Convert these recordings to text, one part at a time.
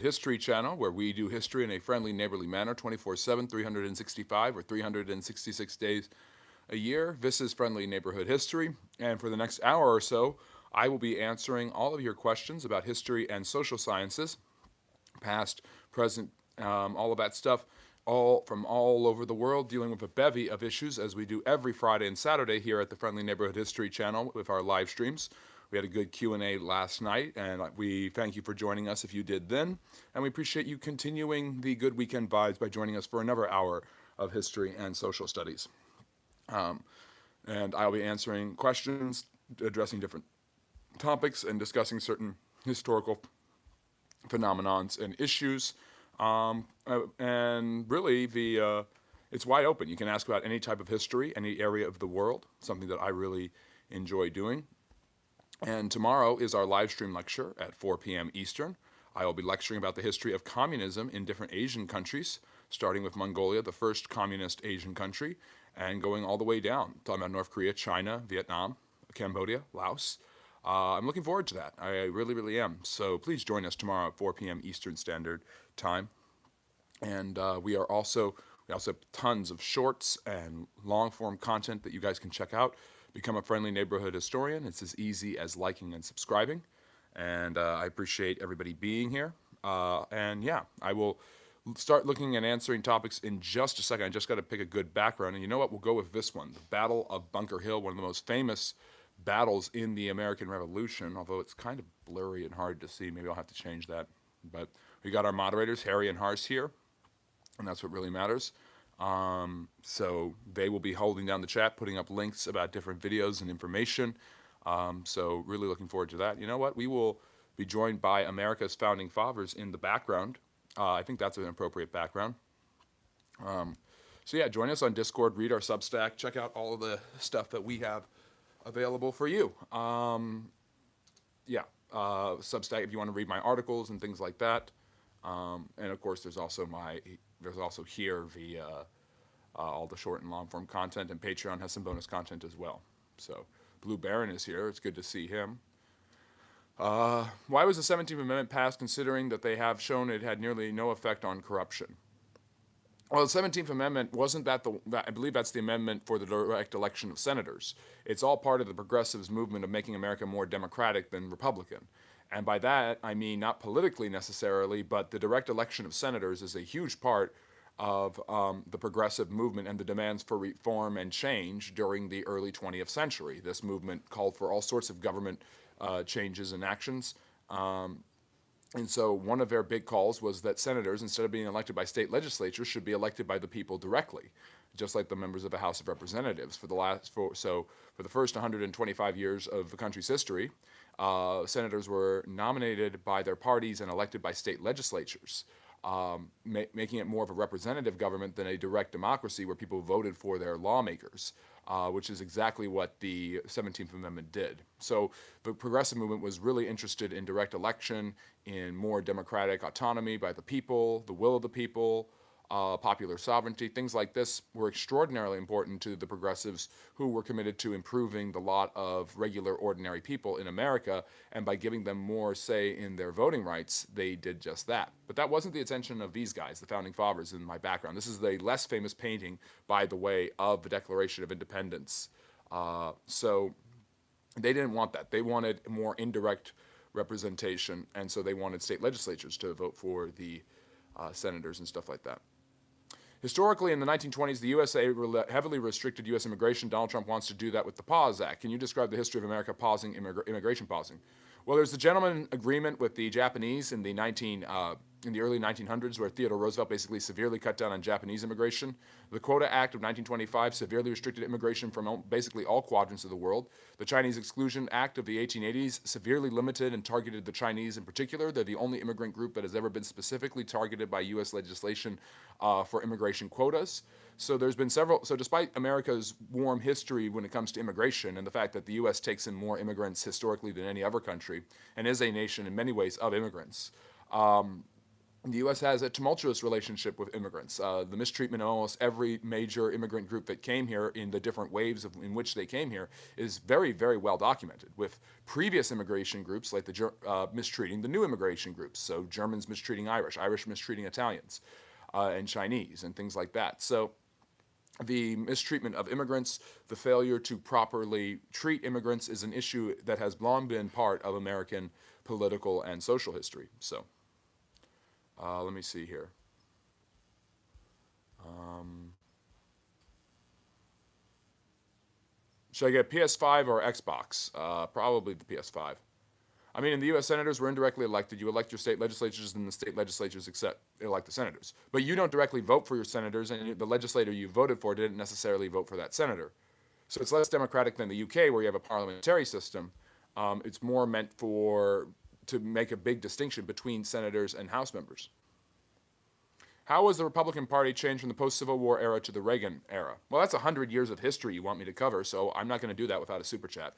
History channel, where we do history in a friendly, neighborly manner 24/7, 365 or 366 days a year. This is Friendly Neighborhood History, and for the next hour or so, I will be answering all of your questions about history and social sciences, past, present, all of that stuff, all from all over the world, dealing with a bevy of issues as we do every Friday and Saturday here at the Friendly Neighborhood History channel with our live streams. We had a good Q&A last night, and we thank you for joining us if you did then, and we appreciate you continuing the good weekend vibes by joining us for another hour of history and social studies. And I'll be answering questions, addressing different topics, and discussing certain historical phenomenons and issues. And really, it's wide open. You can ask about any type of history, any area of the world, something that I really enjoy doing. And tomorrow is our live stream lecture at 4 p.m. Eastern. I will be lecturing about the history of communism in different Asian countries, starting with Mongolia, the first communist Asian country, and going all the way down, talking about North Korea, China, Vietnam, Cambodia, Laos. I'm looking forward to that. I really, really am. So please join us tomorrow at 4 p.m. Eastern Standard Time. And we also have tons of shorts and long-form content that you guys can check out. Become a friendly neighborhood historian. It's as easy as liking and subscribing. And I appreciate everybody being here. And yeah, I will start looking and answering topics in just a second. I just got to pick a good background. And you know what? We'll go with this one, the Battle of Bunker Hill, one of the most famous battles in the American Revolution, although it's kind of blurry and hard to see. Maybe I'll have to change that. But we got our moderators, Harry and Hars, here, and that's what really matters. So they will be holding down the chat, putting up links about different videos and information. So really looking forward to that. You know what? We will be joined by America's founding fathers in the background. I think that's an appropriate background. So yeah, join us on Discord, read our Substack, check out all of the stuff that we have available for you. Substack if you want to read my articles and things like that. And of course, there's also here the all the short and long form content, and Patreon has some bonus content as well. So Blue Baron is here. It's good to see him. Why was the 17th Amendment passed, considering that they have shown it had nearly no effect on corruption? Well, the 17th Amendment wasn't that I believe that's the amendment for the direct election of senators. It's all part of the progressives movement of making America more democratic than Republican. And by that, I mean not politically necessarily, but the direct election of senators is a huge part of the progressive movement and the demands for reform and change during the early 20th century. This movement called for all sorts of government changes and actions. And so one of their big calls was that senators, instead of being elected by state legislatures, should be elected by the people directly, just like the members of the House of Representatives. For the first 125 years of the country's history, senators were nominated by their parties and elected by state legislatures, making it more of a representative government than a direct democracy where people voted for their lawmakers. Which is exactly what the 17th Amendment did. So the progressive movement was really interested in direct election, in more democratic autonomy by the people, the will of the people, popular sovereignty. Things like this were extraordinarily important to the progressives, who were committed to improving the lot of regular, ordinary people in America, and by giving them more say in their voting rights, they did just that. But that wasn't the intention of these guys, the founding fathers, in my background. This is the less famous painting, by the way, of the Declaration of Independence. So they didn't want that. They wanted more indirect representation, and so they wanted state legislatures to vote for the senators and stuff like that. Historically, in the 1920s, the USA heavily restricted U.S. immigration. Donald Trump wants to do that with the Pause Act. Can you describe the history of America pausing immigration pausing? Well, there's the gentleman agreement with the Japanese in the early 1900s, where Theodore Roosevelt basically severely cut down on Japanese immigration. The Quota Act of 1925 severely restricted immigration from basically all quadrants of the world. The Chinese Exclusion Act of the 1880s severely limited and targeted the Chinese in particular. They're the only immigrant group that has ever been specifically targeted by U.S. legislation for immigration quotas. So there's been several. So despite America's warm history when it comes to immigration, and the fact that the U.S. takes in more immigrants historically than any other country, and is a nation in many ways of immigrants, The U.S. has a tumultuous relationship with immigrants. The mistreatment of almost every major immigrant group that came here in the different waves in which they came here is very, very well documented, with previous immigration groups like mistreating the new immigration groups. So Germans mistreating Irish, Irish mistreating Italians, and Chinese, and things like that. So the mistreatment of immigrants, the failure to properly treat immigrants is an issue that has long been part of American political and social history. So let me see here. Should I get PS5 or Xbox? Probably the PS5. I mean, in the U.S., senators were indirectly elected. You elect your state legislatures, and the state legislatures elect the senators. But you don't directly vote for your senators, and the legislator you voted for didn't necessarily vote for that senator. So it's less democratic than the U.K., where you have a parliamentary system. It's more meant to make a big distinction between senators and House members. How was the Republican Party changed from the post-Civil War era to the Reagan era? Well, that's 100 years of history you want me to cover, so I'm not going to do that without a super chat.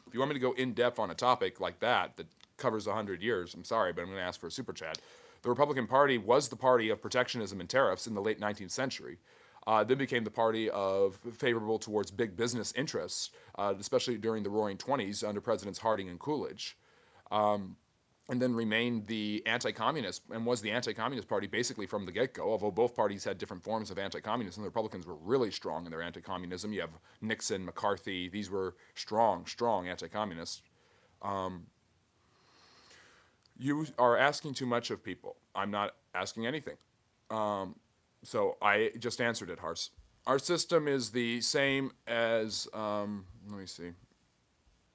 If you want me to go in-depth on a topic like that covers 100 years, I'm sorry, but I'm going to ask for a super chat. The Republican Party was the party of protectionism and tariffs in the late 19th century. Then became the party of favorable towards big business interests, especially during the Roaring '20s under Presidents Harding and Coolidge. And then remained the anti-communist, and was the anti-communist party basically from the get-go, although both parties had different forms of anti-communism. The Republicans were really strong in their anti-communism. You have Nixon, McCarthy, these were strong anti-communists. You are asking too much of people. I'm not asking anything. So I just answered it, Hars. Our system is the same as, let me see.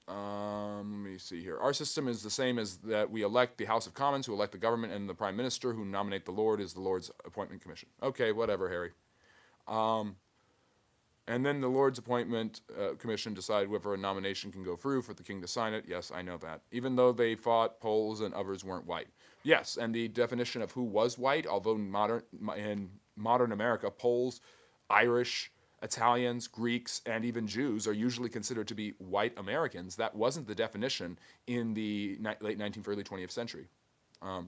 Let me see here. Our system is the same as that we elect the House of Commons, who elect the government, and the Prime Minister, who nominate the Lord, is the Lord's Appointment Commission. Okay, whatever, Harry. And then the Lord's Appointment Commission decide whether a nomination can go through for the king to sign it. Yes, I know that. Even though they thought Poles and others weren't white. Yes, and the definition of who was white, although in modern America, Poles, Irish, Italians, Greeks, and even Jews are usually considered to be white Americans. That wasn't the definition in the late 19th, early 20th century. We're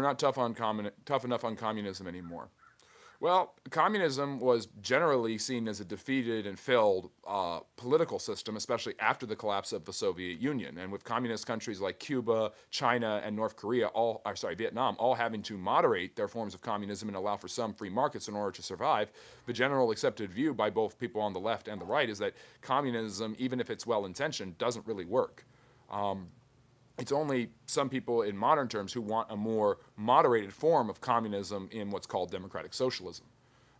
not tough enough on communism anymore. Well, communism was generally seen as a defeated and failed political system, especially after the collapse of the Soviet Union. And with communist countries like Cuba, China, and North Korea, Vietnam, all having to moderate their forms of communism and allow for some free markets in order to survive, the general accepted view by both people on the left and the right is that communism, even if it's well-intentioned, doesn't really work. It's only some people in modern terms who want a more moderated form of communism in what's called democratic socialism.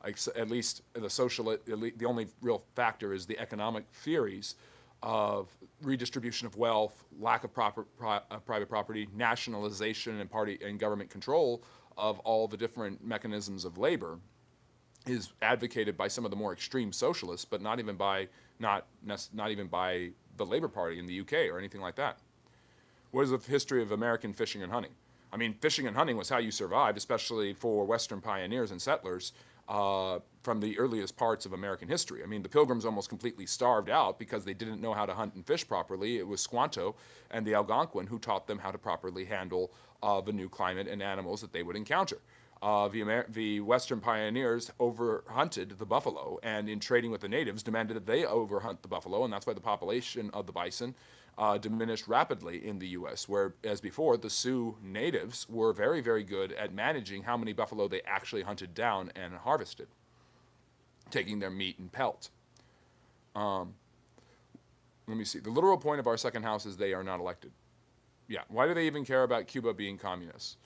At least the only real factor is the economic theories of redistribution of wealth, lack of private property, nationalization and party and government control of all the different mechanisms of labor is advocated by some of the more extreme socialists, but not even by the Labour Party in the UK or anything like that. What is the history of American fishing and hunting? I mean, fishing and hunting was how you survived, especially for Western pioneers and settlers from the earliest parts of American history. I mean, the Pilgrims almost completely starved out because they didn't know how to hunt and fish properly. It was Squanto and the Algonquin who taught them how to properly handle the new climate and animals that they would encounter. The Western pioneers overhunted the buffalo, and in trading with the natives, demanded that they overhunt the buffalo, and that's why the population of the bison diminished rapidly in the U.S., whereas before, the Sioux natives were very, very good at managing how many buffalo they actually hunted down and harvested, taking their meat and pelt. Let me see. The literal point of our second house is they are not elected. Yeah. Why do they even care about Cuba being communist?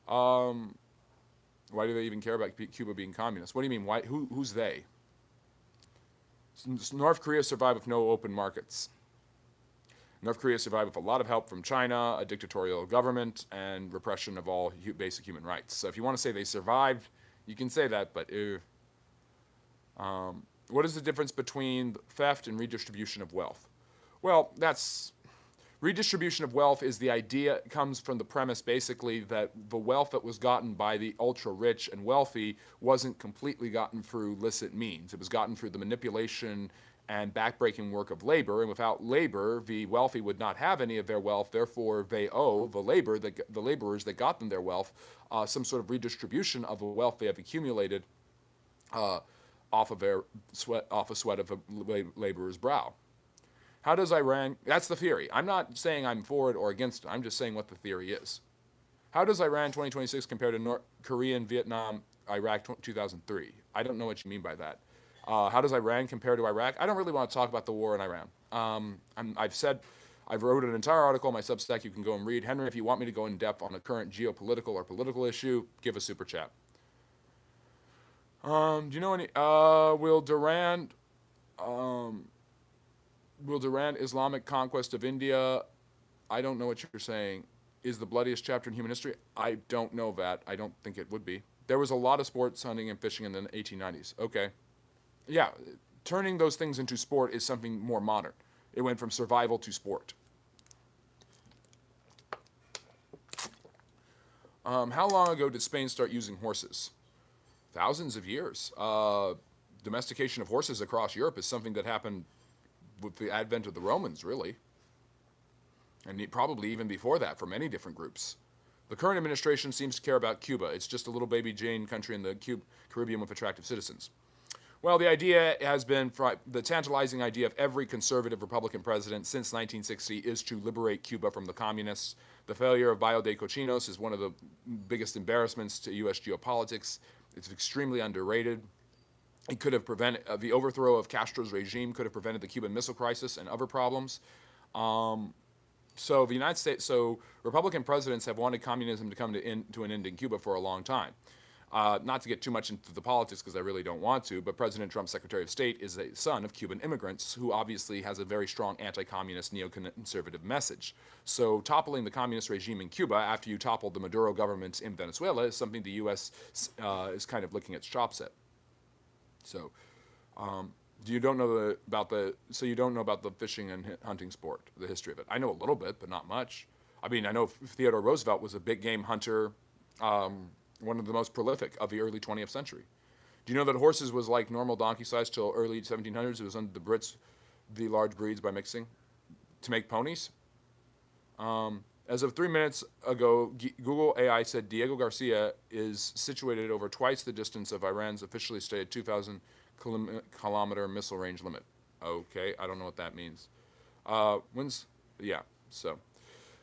Why do they even care about Cuba being communist? What do you mean? Why? Who's they? North Korea survived with no open markets. North Korea survived with a lot of help from China, a dictatorial government, and repression of all basic human rights. So if you want to say they survived, you can say that, but what is the difference between theft and redistribution of wealth? Well, redistribution of wealth is the idea, comes from the premise basically that the wealth that was gotten by the ultra-rich and wealthy wasn't completely gotten through licit means. It was gotten through the manipulation and backbreaking work of labor. And without labor, the wealthy would not have any of their wealth. Therefore, they owe the laborers that got them their wealth some sort of redistribution of the wealth they have accumulated off of sweat of a laborer's brow. How does Iran? That's the theory. I'm not saying I'm for it or against it. I'm just saying what the theory is. How does Iran 2026 compare to North Korea, Vietnam, Iraq 2003? I don't know what you mean by that. How does Iran compare to Iraq? I don't really want to talk about the war in Iran. I've wrote an entire article on my Substack you can go and read. Henry, if you want me to go in depth on a current geopolitical or political issue, give a super chat. Do you know any? Will Durand Islamic conquest of India? I don't know what you're saying. Is the bloodiest chapter in human history? I don't know that. I don't think it would be. There was a lot of sports hunting and fishing in the 1890s. Okay. Yeah, turning those things into sport is something more modern. It went from survival to sport. How long ago did Spain start using horses? Thousands of years. Domestication of horses across Europe is something that happened with the advent of the Romans, really. And probably even before that for many different groups. The current administration seems to care about Cuba. It's just a little baby Jane country in the Caribbean with attractive citizens. Well, the idea has been, the tantalizing idea of every conservative Republican president since 1960 is to liberate Cuba from the communists. The failure of Bio de Cochinos is one of the biggest embarrassments to U.S. geopolitics. It's extremely underrated. It could have prevented, the overthrow of Castro's regime could have prevented the Cuban Missile Crisis and other problems. So the United States, Republican presidents have wanted communism to come to an end in Cuba for a long time. Not to get too much into the politics because I really don't want to, but President Trump's Secretary of State is a son of Cuban immigrants who obviously has a very strong anti-communist, neoconservative message. So toppling the communist regime in Cuba after you toppled the Maduro government in Venezuela is something the U.S. is kind of licking its chops at. So, you don't know about the fishing and hunting sport, the history of it. I know a little bit, but not much. I mean, I know Theodore Roosevelt was a big game hunter, one of the most prolific of the early 20th century. Do you know that horses was like normal donkey size till early 1700s? It was under the Brits, the large breeds by mixing to make ponies. As of 3 minutes ago, Google AI said Diego Garcia is situated over twice the distance of Iran's officially stated 2,000 kilometer missile range limit. Okay, I don't know what that means. So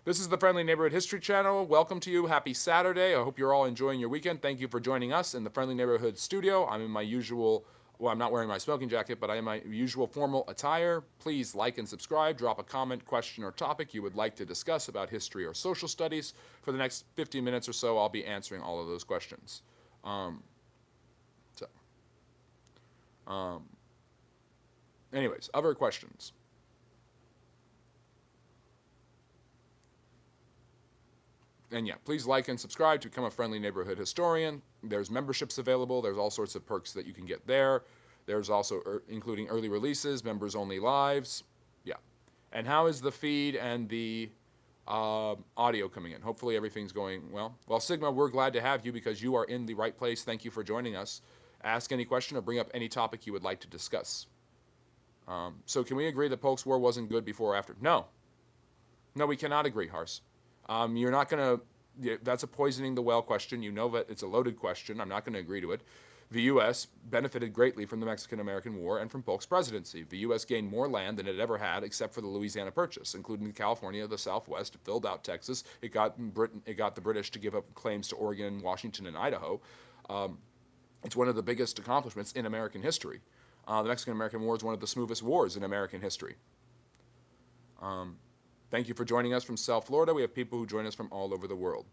this is the Friendly Neighborhood History Channel. Welcome to you. Happy Saturday. I hope you're all enjoying your weekend. Thank you for joining us in the Friendly Neighborhood studio. I'm in my usual, I'm not wearing my smoking jacket, but I am my usual formal attire. Please like and subscribe. Drop a comment, question, or topic you would like to discuss about history or social studies. For the next 15 minutes or so, I'll be answering all of those questions. Anyways, other questions. And yeah, please like and subscribe to become a Friendly Neighborhood Historian. There's memberships available. There's all sorts of perks that you can get there. There's also, including early releases, members-only lives. Yeah. And how is the feed and the audio coming in? Hopefully everything's going well. Well, Sigma, we're glad to have you because you are in the right place. Thank you for joining us. Ask any question or bring up any topic you would like to discuss. So can we agree that Polk's War wasn't good before or after? No. No, we cannot agree, Hars. You're not going to, that's a poisoning the well question. You know that it's a loaded question. I'm not going to agree to it. The U.S. benefited greatly from the Mexican-American War and from Polk's presidency. The U.S. gained more land than it ever had except for the Louisiana Purchase, including California, the Southwest. It filled out Texas. It got the British to give up claims to Oregon, Washington, and Idaho. It's one of the biggest accomplishments in American history. The Mexican-American War is one of the smoothest wars in American history. Thank you for joining us from South Florida. We have people who join us from all over the world.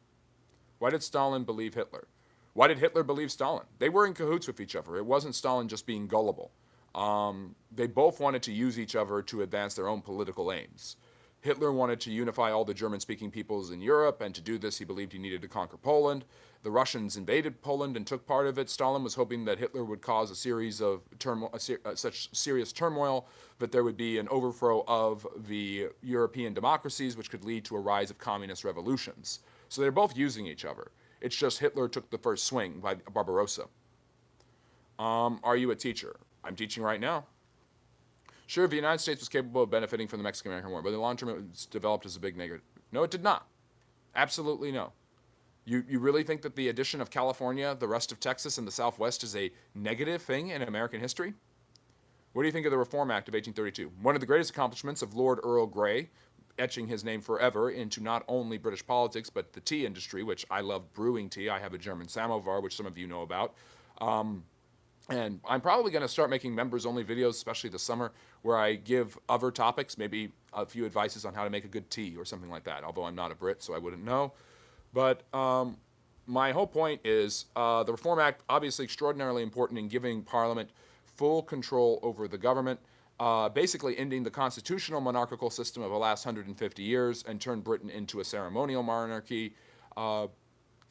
Why did Stalin believe Hitler? Why did Hitler believe Stalin? They were in cahoots with each other. It wasn't Stalin just being gullible. They both wanted to use each other to advance their own political aims. Hitler wanted to unify all the German-speaking peoples in Europe, and to do this, he believed he needed to conquer Poland. The Russians invaded Poland and took part of it. Stalin was hoping that Hitler would cause a series of such serious turmoil that there would be an overthrow of the European democracies, which could lead to a rise of communist revolutions. So they're both using each other. It's just Hitler took the first swing by Barbarossa. Are you a teacher? I'm teaching right now. Sure, the United States was capable of benefiting from the Mexican-American War, but in the long term it was developed as a big negative. No, it did not. Absolutely no. You really think that the addition of California, the rest of Texas, and the Southwest is a negative thing in American history? What do you think of the Reform Act of 1832? One of the greatest accomplishments of Lord Earl Grey, etching his name forever into not only British politics, but the tea industry, which I love brewing tea. I have a German samovar, which some of you know about. And I'm probably going to start making members-only videos, especially this summer, where I give other topics, maybe a few advices on how to make a good tea or something like that, although I'm not a Brit, so I wouldn't know. But my whole point is the Reform Act, obviously extraordinarily important in giving Parliament full control over the government, basically ending the constitutional monarchical system of the last 150 years and turned Britain into a ceremonial monarchy.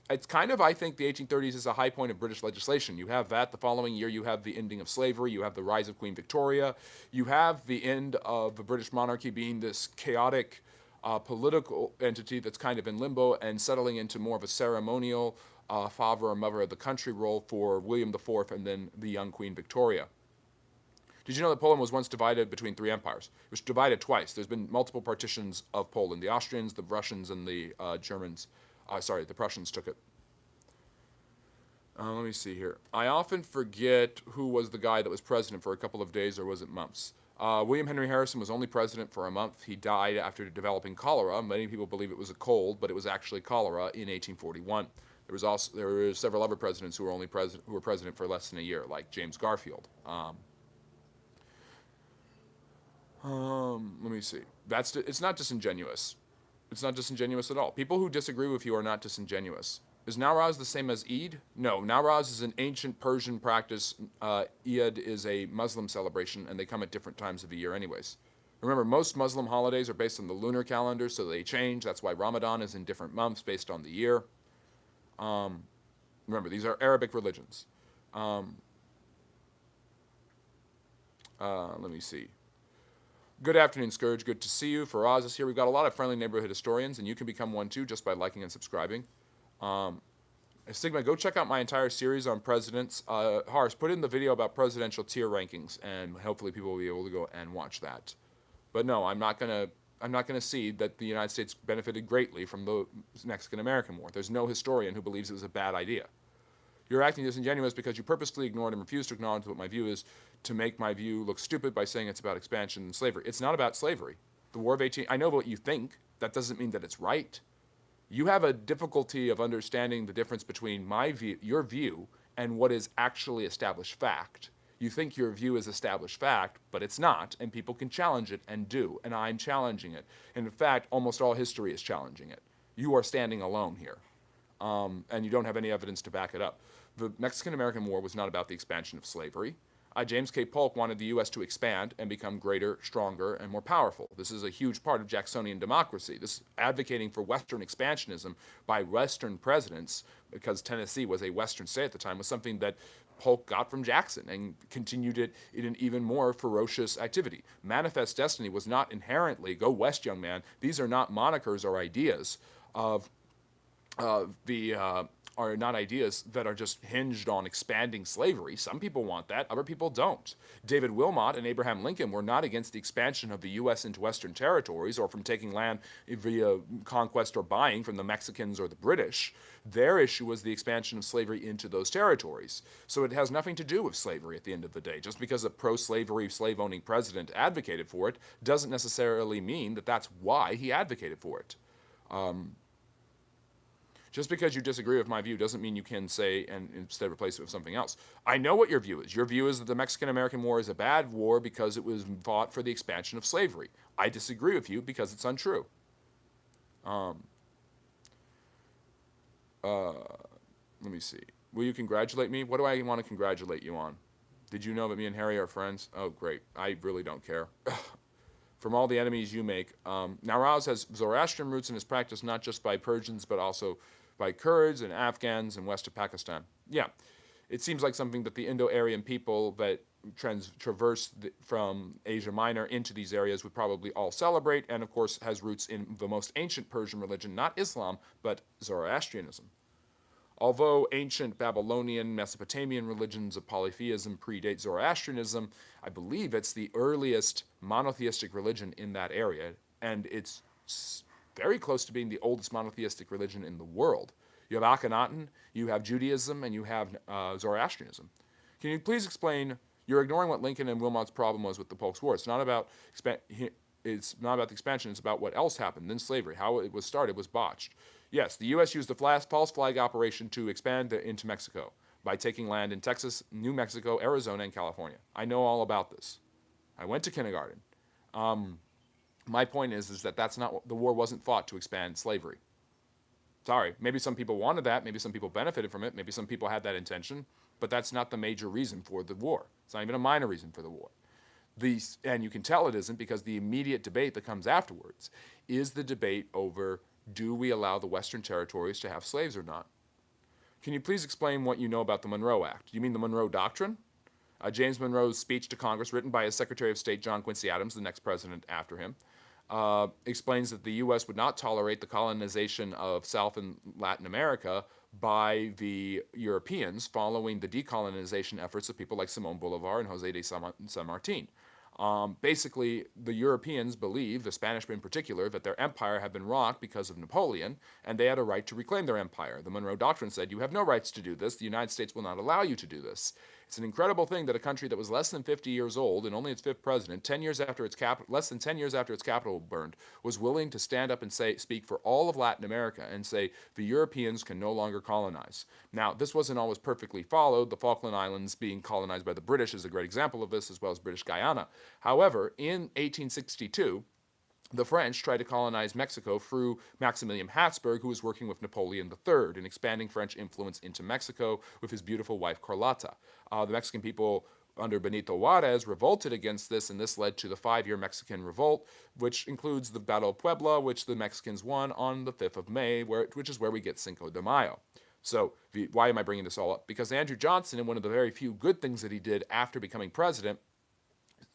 It's kind of, I think, the 1830s is a high point of British legislation. You have that. The following year, you have the ending of slavery. You have the rise of Queen Victoria. You have the end of the British monarchy being this chaotic political entity that's kind of in limbo and settling into more of a ceremonial father or mother of the country role for William IV and then the young Queen Victoria. Did you know that Poland was once divided between three empires? It was divided twice. There's been multiple partitions of Poland. The Austrians, the Russians, and the Germans. The Prussians took it. Let me see here. I often forget who was the guy that was president for a couple of days, or was it months? William Henry Harrison was only president for a month. He died after developing cholera. Many people believe it was a cold, but it was actually cholera in 1841. There were several other presidents who were president for less than a year, like James Garfield. Let me see. It's not disingenuous. It's not disingenuous at all. People who disagree with you are not disingenuous. Is Nowruz the same as Eid? No, Nowruz is an ancient Persian practice. Eid is a Muslim celebration, and they come at different times of the year anyways. Remember, most Muslim holidays are based on the lunar calendar, so they change. That's why Ramadan is in different months based on the year. Remember, these are Arabic religions. Let me see. Good afternoon, Scourge. Good to see you. Faraz is here. We've got a lot of friendly neighborhood historians, and you can become one too just by liking and subscribing. Sigma, go check out my entire series on presidents. Harsh, put in the video about presidential tier rankings, and hopefully people will be able to go and watch that. But no, I'm not gonna see that the United States benefited greatly from the Mexican-American War. There's no historian who believes it was a bad idea. You're acting disingenuous because you purposefully ignored and refused to acknowledge what my view is to make my view look stupid by saying it's about expansion and slavery. It's not about slavery. The War of 18... I know what you think. That doesn't mean that it's right. You have a difficulty of understanding the difference between my view, your view, and what is actually established fact. You think your view is established fact, but it's not, and people can challenge it and do, and I'm challenging it. And in fact, almost all history is challenging it. You are standing alone here, and you don't have any evidence to back it up. The Mexican-American War was not about the expansion of slavery. James K. Polk wanted the U.S. to expand and become greater, stronger, and more powerful. This is a huge part of Jacksonian democracy. This advocating for Western expansionism by Western presidents, because Tennessee was a Western state at the time, was something that Polk got from Jackson and continued it in an even more ferocious activity. Manifest Destiny was not inherently, go west, young man. These are not monikers or ideas of are not ideas that are just hinged on expanding slavery. Some people want that, other people don't. David Wilmot and Abraham Lincoln were not against the expansion of the U.S. into Western territories or from taking land via conquest or buying from the Mexicans or the British. Their issue was the expansion of slavery into those territories. So it has nothing to do with slavery at the end of the day. Just because a pro-slavery, slave-owning president advocated for it doesn't necessarily mean that that's why he advocated for it. Just because you disagree with my view doesn't mean you can say and instead replace it with something else. I know what your view is. Your view is that the Mexican-American War is a bad war because it was fought for the expansion of slavery. I disagree with you because it's untrue. Let me see. Will you congratulate me? What do I want to congratulate you on? Did you know that me and Harry are friends? Oh, great. I really don't care. From all the enemies you make. Nowruz has Zoroastrian roots in his practice not just by Persians but also by Kurds and Afghans and west of Pakistan. Yeah, it seems like something that the Indo-Aryan people that traverse from Asia Minor into these areas would probably all celebrate, and of course has roots in the most ancient Persian religion, not Islam, but Zoroastrianism. Although ancient Babylonian, Mesopotamian religions of polytheism predate Zoroastrianism, I believe it's the earliest monotheistic religion in that area, and it's very close to being the oldest monotheistic religion in the world. You have Akhenaten, you have Judaism, and you have Zoroastrianism. Can you please explain? You're ignoring what Lincoln and Wilmot's problem was with the post-war. It's not about the expansion. It's about what else happened. Then slavery, how it was started, was botched. Yes, the U.S. used a false flag operation to expand into Mexico by taking land in Texas, New Mexico, Arizona, and California. I know all about this. I went to kindergarten. My point is that that's not the war wasn't fought to expand slavery. Sorry, maybe some people wanted that, maybe some people benefited from it, maybe some people had that intention, but that's not the major reason for the war. It's not even a minor reason for the war. And you can tell it isn't because the immediate debate that comes afterwards is the debate over, do we allow the Western territories to have slaves or not? Can you please explain what you know about the Monroe Act? You mean the Monroe Doctrine? James Monroe's speech to Congress, written by his Secretary of State, John Quincy Adams, the next president after him, explains that the U.S. would not tolerate the colonization of South and Latin America by the Europeans following the decolonization efforts of people like Simón Bolívar and José de San Martín. Basically, the Europeans believed, the Spanish in particular, that their empire had been rocked because of Napoleon, and they had a right to reclaim their empire. The Monroe Doctrine said, you have no rights to do this. The United States will not allow you to do this. It's an incredible thing that a country that was less than 50 years old and only its fifth president, less than 10 years after its capital burned, was willing to stand up and speak for all of Latin America and say the Europeans can no longer colonize. Now, this wasn't always perfectly followed. The Falkland Islands being colonized by the British is a great example of this, as well as British Guyana. However, in 1862, the French tried to colonize Mexico through Maximilian Habsburg, who was working with Napoleon III in expanding French influence into Mexico with his beautiful wife Carlota. The Mexican people under Benito Juarez revolted against this, and this led to the 5-year Mexican Revolt, which includes the Battle of Puebla, which the Mexicans won on the 5th of May, which is where we get Cinco de Mayo. So why am I bringing this all up? Because Andrew Johnson, in one of the very few good things that he did after becoming president,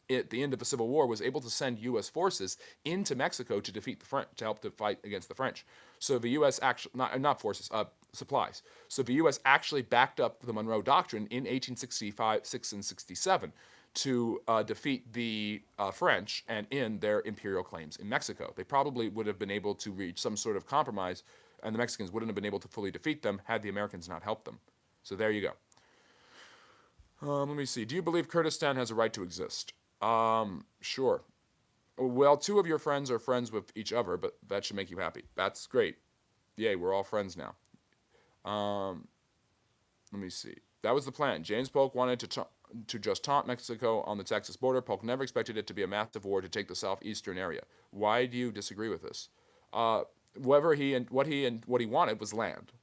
at the end of the Civil War, was able to send U.S. forces into Mexico to defeat the French, to help to fight against the French. So the U.S. actually, not forces, supplies. So the U.S. actually backed up the Monroe Doctrine in 1865, 6, and 67 to defeat the French and end their imperial claims in Mexico. They probably would have been able to reach some sort of compromise, and the Mexicans wouldn't have been able to fully defeat them had the Americans not helped them. So there you go. Let me see. Do you believe Kurdistan has a right to exist? Sure. Well, 2 of your friends are friends with each other, but that should make you happy. That's great. Yay, we're all friends now. Let me see. That was the plan. James Polk wanted to just taunt Mexico on the Texas border. Polk never expected it to be a massive war to take the southeastern area. Why do you disagree with this? What he wanted was land.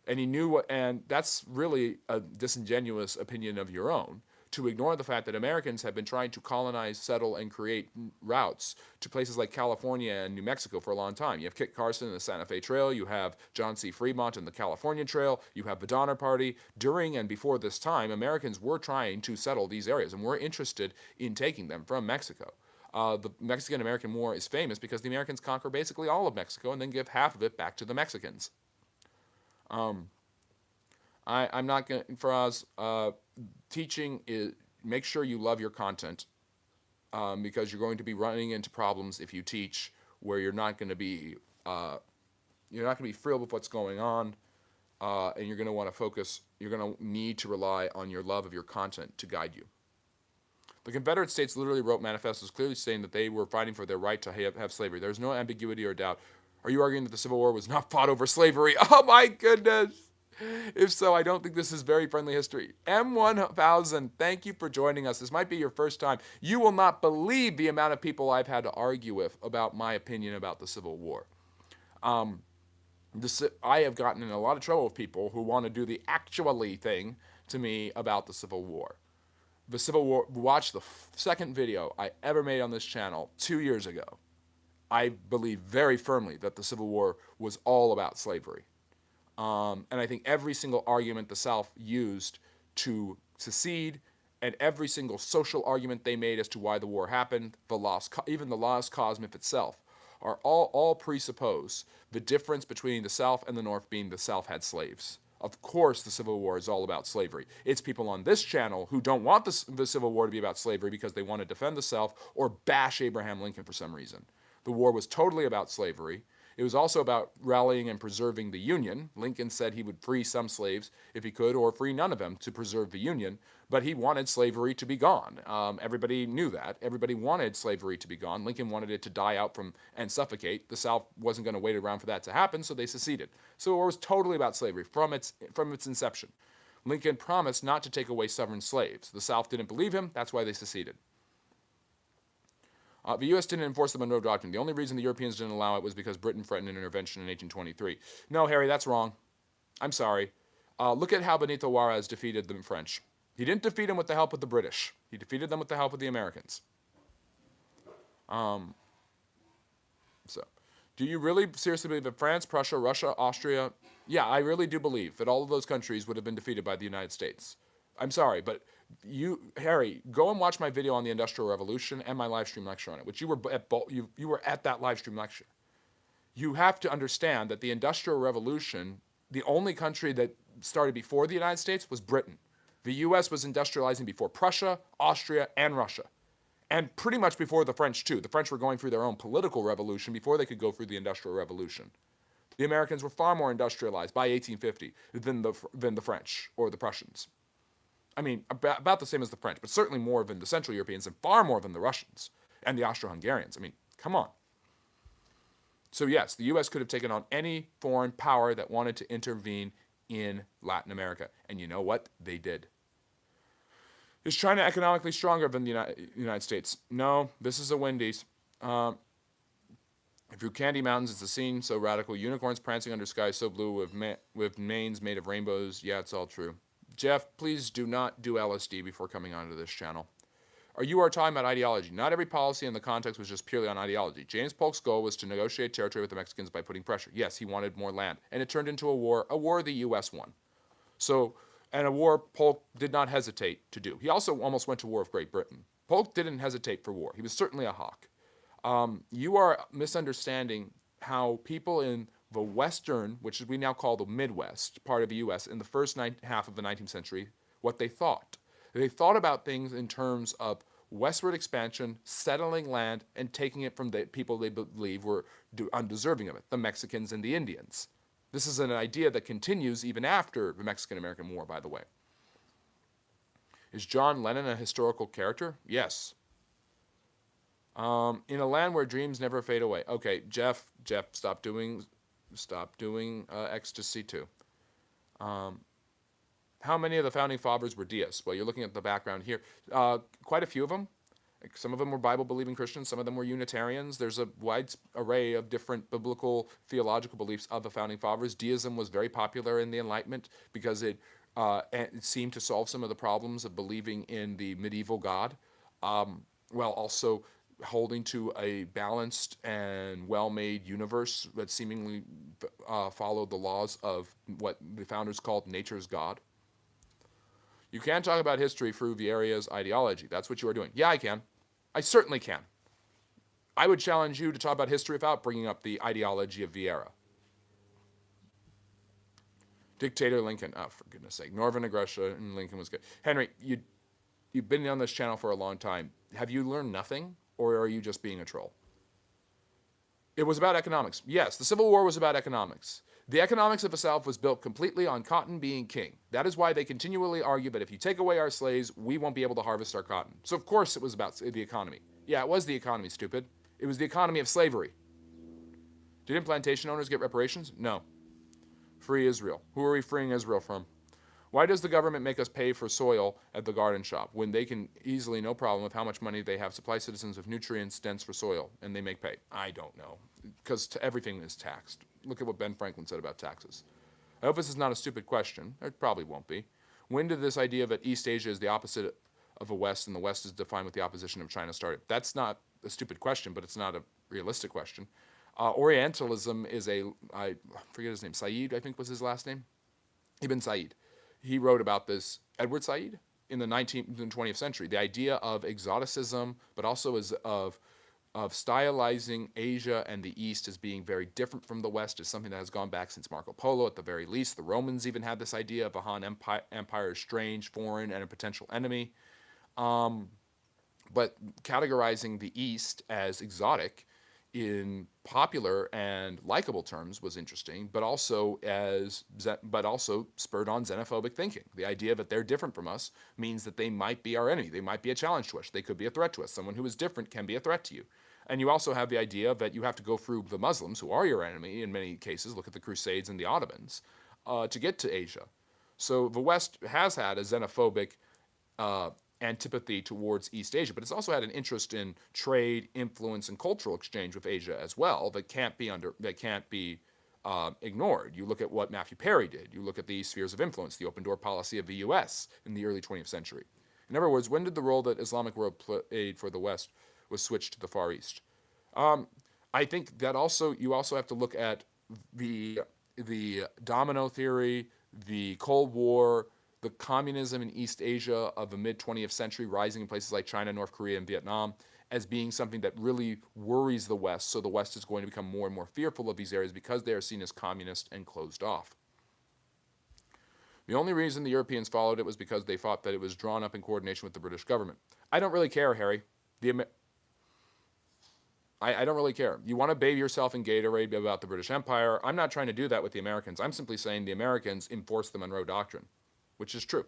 And he knew and that's really a disingenuous opinion of your own, to ignore the fact that Americans have been trying to colonize, settle, and create routes to places like California and New Mexico for a long time. You have Kit Carson and the Santa Fe Trail. You have John C. Fremont and the California Trail. You have the Donner Party. During and before this time, Americans were trying to settle these areas and were interested in taking them from Mexico. The Mexican-American War is famous because the Americans conquer basically all of Mexico and then give half of it back to the Mexicans. I'm not going to, for us, teaching is, make sure you love your content, because you're going to be running into problems if you teach where you're not going to be thrilled with what's going on, and you're going to want to focus, you're going to need to rely on your love of your content to guide you. The Confederate States literally wrote manifestos clearly saying that they were fighting for their right to have slavery. There's no ambiguity or doubt. Are you arguing that the Civil War was not fought over slavery? Oh my goodness! If so, I don't think this is very friendly history. M1000, thank you for joining us. This might be your first time. You will not believe the amount of people I've had to argue with about my opinion about the Civil War. I have gotten in a lot of trouble with people who want to do the actually thing to me about the Civil War. The Civil War, watch the second video I ever made on this channel 2 years ago. I believe very firmly that the Civil War was all about slavery. And I think every single argument the South used to secede, and every single social argument they made as to why the war happened, even the lost cause myth itself, are all presuppose the difference between the South and the North being the South had slaves. Of course, the Civil War is all about slavery. It's people on this channel who don't want the Civil War to be about slavery because they want to defend the South or bash Abraham Lincoln for some reason. The war was totally about slavery. It was also about rallying and preserving the Union. Lincoln said he would free some slaves if he could, or free none of them to preserve the Union, but he wanted slavery to be gone. Everybody knew that. Everybody wanted slavery to be gone. Lincoln wanted it to die out and suffocate. The South wasn't going to wait around for that to happen, so they seceded. So the war was totally about slavery from its inception. Lincoln promised not to take away sovereign slaves. The South didn't believe him. That's why they seceded. The U.S. didn't enforce the Monroe Doctrine. The only reason the Europeans didn't allow it was because Britain threatened an intervention in 1823. No, Harry, that's wrong. I'm sorry. Look at how Benito Juarez defeated the French. He didn't defeat them with the help of the British. He defeated them with the help of the Americans. So, do you really seriously believe that France, Prussia, Russia, Austria? Yeah, I really do believe that all of those countries would have been defeated by the United States. I'm sorry, but you, Harry, go and watch my video on the Industrial Revolution and my live stream lecture on it, which you were at that live stream lecture. You have to understand that the Industrial Revolution, the only country that started before the United States was Britain. The U.S. was industrializing before Prussia, Austria, and Russia. And pretty much before the French, too. The French were going through their own political revolution before they could go through the Industrial Revolution. The Americans were far more industrialized by 1850 than the French or the Prussians. I mean, about the same as the French, but certainly more than the Central Europeans and far more than the Russians and the Austro-Hungarians. I mean, come on. So yes, the U.S. could have taken on any foreign power that wanted to intervene in Latin America. And you know what? They did. Is China economically stronger than the United States? No, this is a Wendy's. Through Candy Mountains, it's a scene so radical. Unicorns prancing under skies so blue with manes made of rainbows. Yeah, it's all true. Jeff, please do not do LSD before coming onto this channel. You are talking about ideology. Not every policy in the context was just purely on ideology. James Polk's goal was to negotiate territory with the Mexicans by putting pressure. Yes, he wanted more land. And it turned into a war the U.S. won. And a war Polk did not hesitate to do. He also almost went to war with Great Britain. Polk didn't hesitate for war. He was certainly a hawk. You are misunderstanding how people in the Western, which we now call the Midwest, part of the U.S., in the first half of the 19th century, what they thought. They thought about things in terms of westward expansion, settling land, and taking it from the people they believe were undeserving of it, the Mexicans and the Indians. This is an idea that continues even after the Mexican-American War, by the way. Is John Lennon a historical character? Yes. In a land where dreams never fade away. Okay, Jeff, stop doing ecstasy too. How many of the founding fathers were deists? Well, you're looking at the background here. Quite a few of them. Some of them were Bible-believing Christians. Some of them were Unitarians. There's a wide array of different biblical theological beliefs of the founding fathers. Deism was very popular in the Enlightenment because it seemed to solve some of the problems of believing in the medieval God, while also holding to a balanced and well-made universe that seemingly followed the laws of what the founders called nature's God. You can't talk about history through Vieira's ideology. That's what you are doing. Yeah, I can. I certainly can. I would challenge you to talk about history without bringing up the ideology of Vieira. Dictator Lincoln. Oh, for goodness sake. Northern aggression and Lincoln was good. Henry, you've been on this channel for a long time. Have you learned nothing, or are you just being a troll? It was about economics. Yes, the Civil War was about economics. The economics of the South was built completely on cotton being king. That is why they continually argue that if you take away our slaves, we won't be able to harvest our cotton. So of course it was about the economy. Yeah, it was the economy, stupid. It was the economy of slavery. Didn't plantation owners get reparations? No. Free Israel. Who are we freeing Israel from? Why does the government make us pay for soil at the garden shop when they can easily, no problem with how much money they have, supply citizens with nutrients dense for soil, and they make pay? I don't know, because everything is taxed. Look at what Ben Franklin said about taxes. I hope this is not a stupid question. It probably won't be. When did this idea that East Asia is the opposite of the West and the West is defined with the opposition of China started? That's not a stupid question, but it's not a realistic question. Orientalism is I forget his name, Said, I think was his last name? Ibn Said. He wrote about this, Edward Said, in the 19th and 20th century. The idea of exoticism, but also of of stylizing Asia and the East as being very different from the West is something that has gone back since Marco Polo, at the very least. The Romans even had this idea of a Han Empire as strange, foreign, and a potential enemy. But categorizing the East as exotic in popular and likable terms was interesting, but also spurred on xenophobic thinking. The idea that they're different from us means that they might be our enemy. They might be a challenge to us. They could be a threat to us. Someone who is different can be a threat to you. And you also have the idea that you have to go through the Muslims, who are your enemy in many cases. Look at the Crusades and the Ottomans, to get to Asia. So the West has had a xenophobic antipathy towards East Asia, but it's also had an interest in trade, influence, and cultural exchange with Asia as well that can't be ignored. You look at what Matthew Perry did. You look at the spheres of influence, the open door policy of the U.S. in the early 20th century. In other words, when did the role that Islamic world played for the West was switched to the Far East? I think that you also have to look at the domino theory, the Cold War, the communism in East Asia of the mid-20th century rising in places like China, North Korea, and Vietnam as being something that really worries the West. So the West is going to become more and more fearful of these areas because they are seen as communist and closed off. The only reason the Europeans followed it was because they thought that it was drawn up in coordination with the British government. I don't really care, Harry. I don't really care. You want to bathe yourself in Gatorade about the British Empire. I'm not trying to do that with the Americans. I'm simply saying the Americans enforced the Monroe Doctrine, which is true.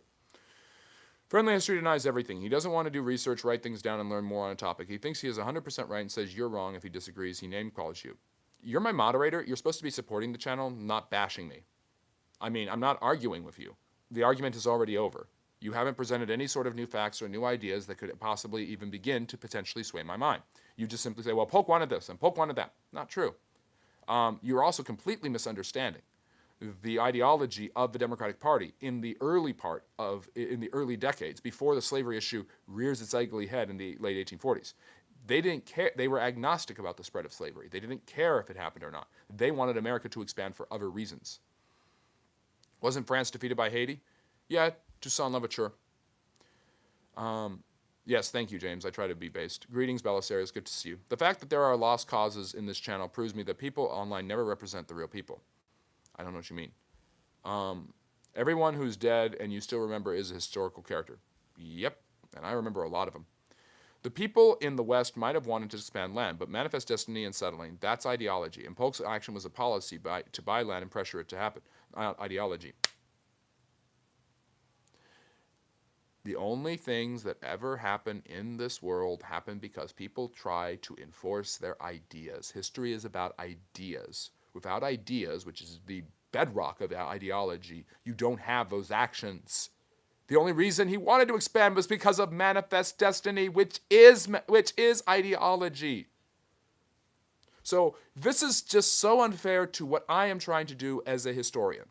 Friendly history denies everything. He doesn't want to do research, write things down, and learn more on a topic. He thinks he is 100% right and says you're wrong if he disagrees. He name calls you. You're my moderator. You're supposed to be supporting the channel, not bashing me. I mean, I'm not arguing with you. The argument is already over. You haven't presented any sort of new facts or new ideas that could possibly even begin to potentially sway my mind. You just simply say, well, Polk wanted this and Polk wanted that. Not true. You're also completely misunderstanding the ideology of the Democratic Party in the early decades, before the slavery issue rears its ugly head in the late 1840s. They didn't care. They were agnostic about the spread of slavery. They didn't care if it happened or not. They wanted America to expand for other reasons. Wasn't France defeated by Haiti? Yeah, Toussaint Louverture. Yes, thank you, James. I try to be based. Greetings, Belisarius. Good to see you. The fact that there are lost causes in this channel proves me that people online never represent the real people. I don't know what you mean. Everyone who's dead and you still remember is a historical character. Yep, and I remember a lot of them. The people in the West might have wanted to expand land, but manifest destiny and settling, that's ideology. And Polk's action was a policy to buy land and pressure it to happen. Ideology. The only things that ever happen in this world happen because people try to enforce their ideas. History is about ideas. Without ideas, which is the bedrock of ideology, you don't have those actions. The only reason he wanted to expand was because of manifest destiny, which is ideology. So this is just so unfair to what I am trying to do as a historian.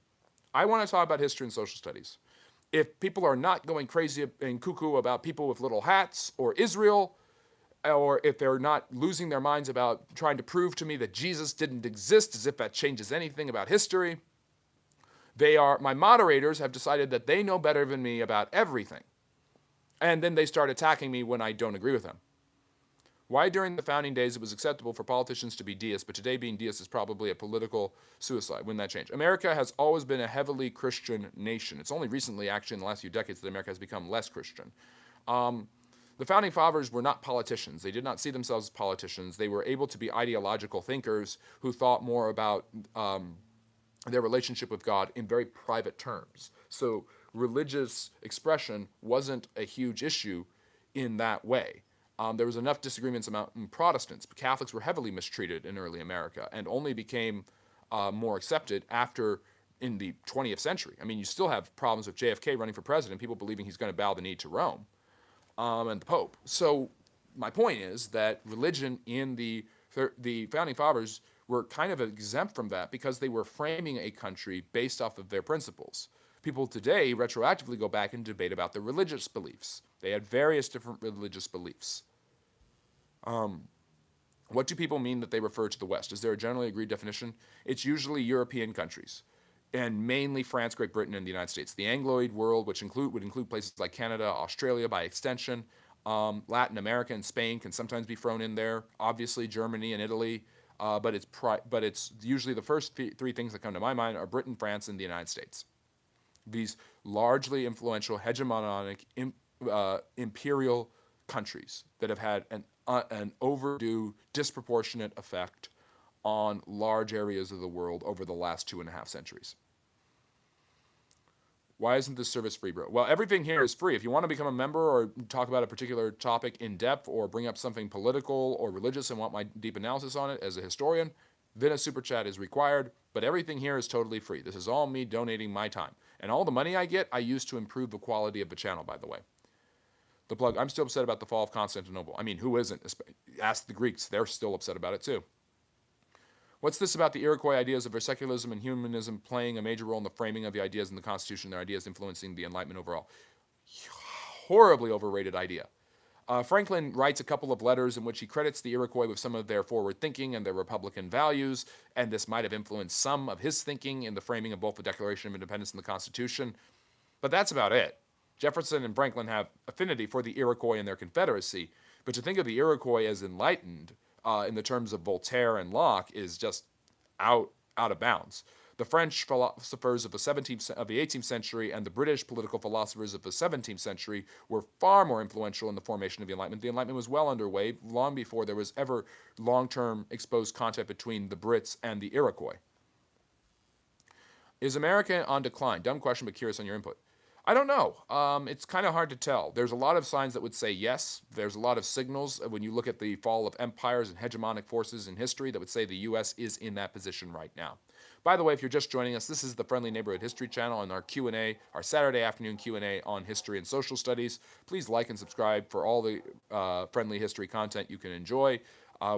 I want to talk about history and social studies. If people are not going crazy and cuckoo about people with little hats or Israel, or if they're not losing their minds about trying to prove to me that Jesus didn't exist, as if that changes anything about history, my moderators have decided that they know better than me about everything. And then they start attacking me when I don't agree with them. Why during the founding days it was acceptable for politicians to be deists, but today being deist is probably a political suicide? When that change? America has always been a heavily Christian nation. It's only recently, actually, in the last few decades, that America has become less Christian. The founding fathers were not politicians. They did not see themselves as politicians. They were able to be ideological thinkers who thought more about their relationship with God in very private terms. So religious expression wasn't a huge issue in that way. There was enough disagreements among Protestants, but Catholics were heavily mistreated in early America and only became more accepted in the 20th century. I mean, you still have problems with JFK running for president, people believing he's going to bow the knee to Rome and the Pope. So my point is that religion in the founding fathers were kind of exempt from that because they were framing a country based off of their principles. People today retroactively go back and debate about their religious beliefs. They had various different religious beliefs. What do people mean that they refer to the West? Is there a generally agreed definition? It's usually European countries, and mainly France, Great Britain, and the United States. The Angloid world, which would include places like Canada, Australia by extension, Latin America and Spain can sometimes be thrown in there. Obviously, Germany and Italy. But it's usually the first three things that come to my mind are Britain, France, and the United States. These largely influential, hegemonic, imperial countries that have had an overdue, disproportionate effect on large areas of the world over the last 2.5 centuries. Why isn't this service free, bro? Well, everything here is free. If you want to become a member or talk about a particular topic in depth or bring up something political or religious and want my deep analysis on it as a historian, then a super chat is required. But everything here is totally free. This is all me donating my time. And all the money I get, I use to improve the quality of the channel, by the way. The plug, I'm still upset about the fall of Constantinople. I mean, who isn't? Ask the Greeks. They're still upset about it, too. What's this about the Iroquois ideas of their secularism and humanism playing a major role in the framing of the ideas in the Constitution, their ideas influencing the Enlightenment overall? Horribly overrated idea. Franklin writes a couple of letters in which he credits the Iroquois with some of their forward thinking and their Republican values, and this might have influenced some of his thinking in the framing of both the Declaration of Independence and the Constitution. But that's about it. Jefferson and Franklin have affinity for the Iroquois and their confederacy, but to think of the Iroquois as enlightened in the terms of Voltaire and Locke is just out of bounds. The French philosophers of the 18th century and the British political philosophers of the 17th century were far more influential in the formation of the Enlightenment. The Enlightenment was well underway long before there was ever long-term exposed contact between the Brits and the Iroquois. Is America on decline? Dumb question, but curious on your input. I don't know. It's kind of hard to tell. There's a lot of signs that would say yes. There's a lot of signals when you look at the fall of empires and hegemonic forces in history that would say the U.S. is in that position right now. By the way, if you're just joining us, this is the Friendly Neighborhood History Channel and our Q&A, our Saturday afternoon Q&A on history and social studies. Please like and subscribe for all the friendly history content you can enjoy.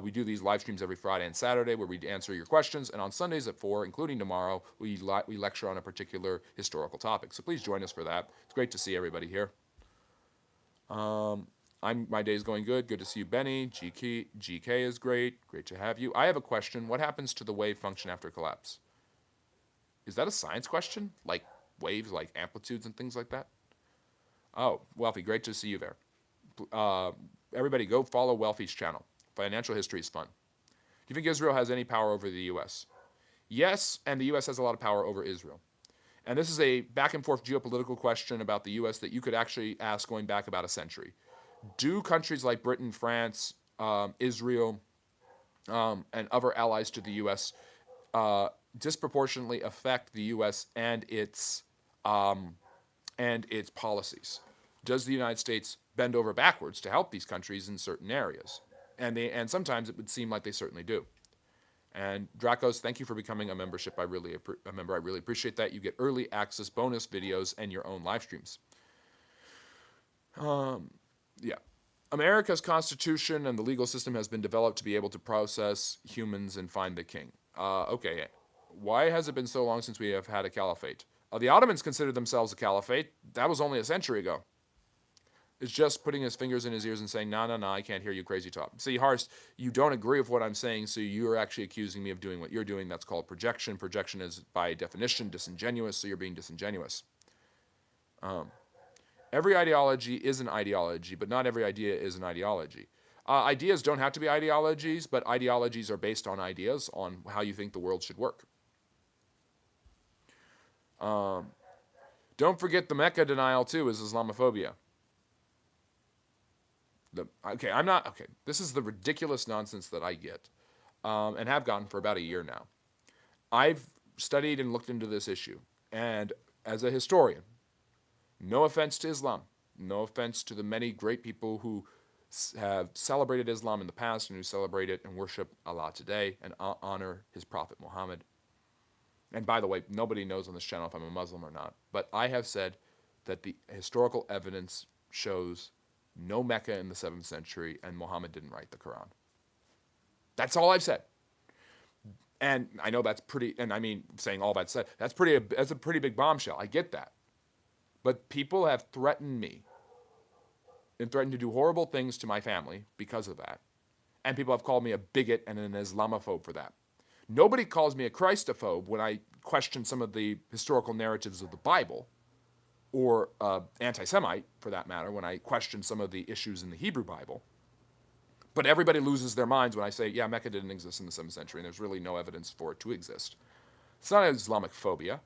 We do these live streams every Friday and Saturday where we answer your questions, and on Sundays at 4, including tomorrow, we lecture on a particular historical topic. So please join us for that. It's great to see everybody here. My day's going good. Good to see you, Benny. GK is great. Great to have you. I have a question. What happens to the wave function after collapse? Is that a science question? Like waves, like amplitudes and things like that? Oh, Wealthy, great to see you there. Everybody go follow Wealthy's channel. Financial history is fun. Do you think Israel has any power over the U.S.? Yes, and the U.S. has a lot of power over Israel. And this is a back and forth geopolitical question about the U.S. that you could actually ask going back about a century. Do countries like Britain, France, Israel, and other allies to the U.S. Disproportionately affect the U.S. and its policies? Does the United States bend over backwards to help these countries in certain areas? And sometimes it would seem like they certainly do. And Dracos, thank you for becoming a member. I really appreciate that. You get early access, bonus videos, and your own live streams. Yeah. America's constitution and the legal system has been developed to be able to process humans and find the king. Okay. Why has it been so long since we have had a caliphate? The Ottomans considered themselves a caliphate. That was only a century ago. It's just putting his fingers in his ears and saying, no, I can't hear you crazy talk. See, Harst, you don't agree with what I'm saying, so you're actually accusing me of doing what you're doing. That's called projection. Projection is, by definition, disingenuous, so you're being disingenuous. Every ideology is an ideology, but not every idea is an ideology. Ideas don't have to be ideologies, but ideologies are based on ideas, on how you think the world should work. Don't forget the Mecca denial, too, is Islamophobia. This is the ridiculous nonsense that I get and have gotten for about a year now. I've studied and looked into this issue, and as a historian, no offense to Islam, no offense to the many great people who have celebrated Islam in the past and who celebrate it and worship Allah today and honor his prophet Muhammad. And by the way, nobody knows on this channel if I'm a Muslim or not, but I have said that the historical evidence shows no Mecca in the 7th century, and Muhammad didn't write the Quran. That's all I've said. And I know that's pretty, and I mean, saying all that said, that's a pretty big bombshell. I get that. But people have threatened me and threatened to do horrible things to my family because of that. And people have called me a bigot and an Islamophobe for that. Nobody calls me a Christophobe when I question some of the historical narratives of the Bible. or anti-Semite, for that matter, when I question some of the issues in the Hebrew Bible. But everybody loses their minds when I say, yeah, Mecca didn't exist in the 7th century, and there's really no evidence for it to exist. It's not Islamic phobia.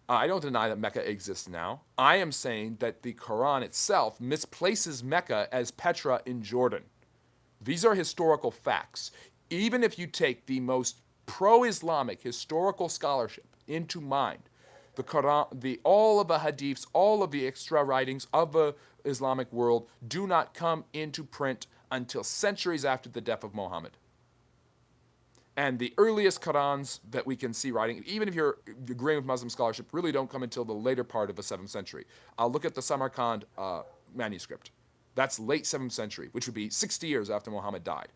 I don't deny that Mecca exists now. I am saying that the Quran itself misplaces Mecca as Petra in Jordan. These are historical facts. Even if you take the most pro-Islamic historical scholarship into mind, the Quran, all of the hadiths, all of the extra writings of the Islamic world do not come into print until centuries after the death of Muhammad. And the earliest Qurans that we can see writing, even if you're agreeing with Muslim scholarship, really don't come until the later part of the 7th century. I'll look at the Samarkand manuscript. That's late 7th century, which would be 60 years after Muhammad died.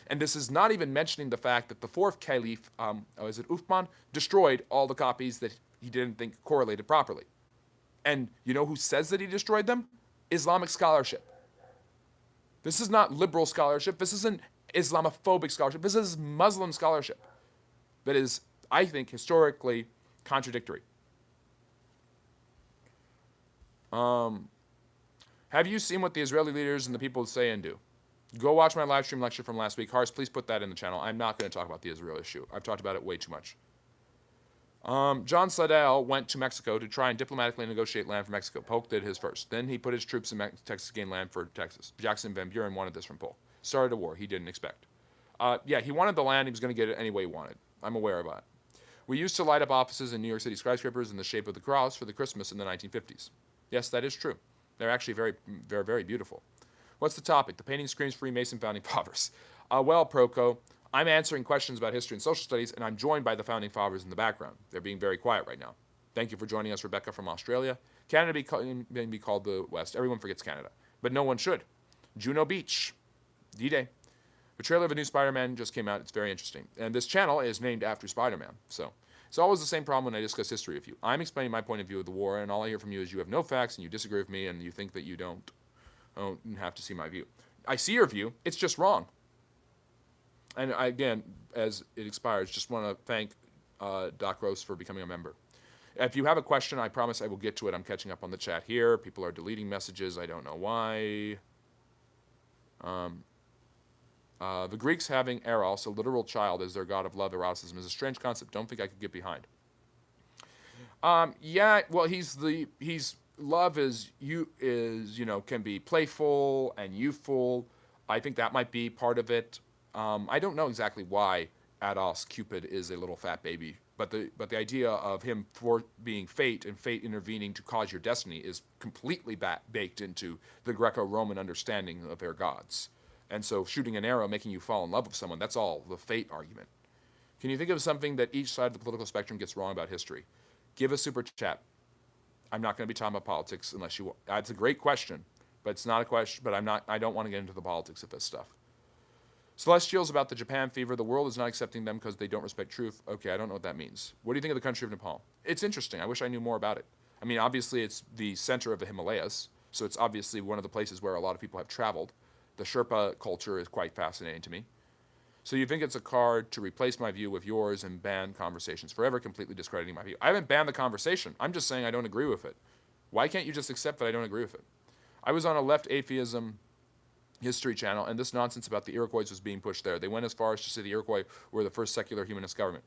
And this is not even mentioning the fact that the 4th caliph, is it Uthman, destroyed all the copies that he didn't think correlated properly. And you know who says that he destroyed them? Islamic scholarship. This is not liberal scholarship. This isn't Islamophobic scholarship. This is Muslim scholarship that is, I think, historically contradictory. Have you seen what the Israeli leaders and the people say and do? Go watch my live stream lecture from last week. Hars, please put that in the channel. I'm not going to talk about the Israel issue. I've talked about it way too much. John Slidell went to Mexico to try and diplomatically negotiate land for Mexico. Polk did his first. Then he put his troops in Texas to gain land for Texas. Jackson Van Buren wanted this from Polk. Started a war he didn't expect. Yeah, he wanted the land. He was going to get it any way he wanted. I'm aware of that. We used to light up offices in New York City skyscrapers in the shape of the cross for the Christmas in the 1950s. Yes, that is true. They're actually very, very beautiful. What's the topic? The painting screams Freemason founding fathers. Well, Proco, I'm answering questions about history and social studies, and I'm joined by the founding fathers in the background. They're being very quiet right now. Thank you for joining us, Rebecca from Australia. Canada may be called the West. Everyone forgets Canada, but no one should. Juno Beach, D-Day. The trailer of a new Spider-Man just came out. It's very interesting. And this channel is named after Spider-Man. So it's always the same problem when I discuss history with you. I'm explaining my point of view of the war, and all I hear from you is you have no facts, and you disagree with me, and you think that you don't have to see my view. I see your view. It's just wrong. And I, again, as it expires, just want to thank Doc Rose for becoming a member. If you have a question, I promise I will get to it. I'm catching up on the chat here. People are deleting messages. I don't know why. The Greeks having Eros, a literal child, as their god of love, eroticism, is a strange concept. Don't think I could get behind. Yeah, well, love can be playful and youthful. I think that might be part of it. I don't know exactly why Ados, Cupid, is a little fat baby, but the idea of him being fate and fate intervening to cause your destiny is completely baked into the Greco-Roman understanding of their gods. And so shooting an arrow, making you fall in love with someone, that's all the fate argument. Can you think of something that each side of the political spectrum gets wrong about history? Give a super chat. I'm not going to be talking about politics unless you want. It's a great question, but it's not a question, but I don't want to get into the politics of this stuff. Celestials about the Japan fever. The world is not accepting them because they don't respect truth. Okay, I don't know what that means. What do you think of the country of Nepal? It's interesting. I wish I knew more about it. I mean, obviously it's the center of the Himalayas, so it's obviously one of the places where a lot of people have traveled. The Sherpa culture is quite fascinating to me. So you think it's a card to replace my view with yours and ban conversations forever, completely discrediting my view. I haven't banned the conversation. I'm just saying I don't agree with it. Why can't you just accept that I don't agree with it? I was on a left atheism history channel, and this nonsense about the Iroquois was being pushed there. They went as far as to say the Iroquois were the first secular humanist government.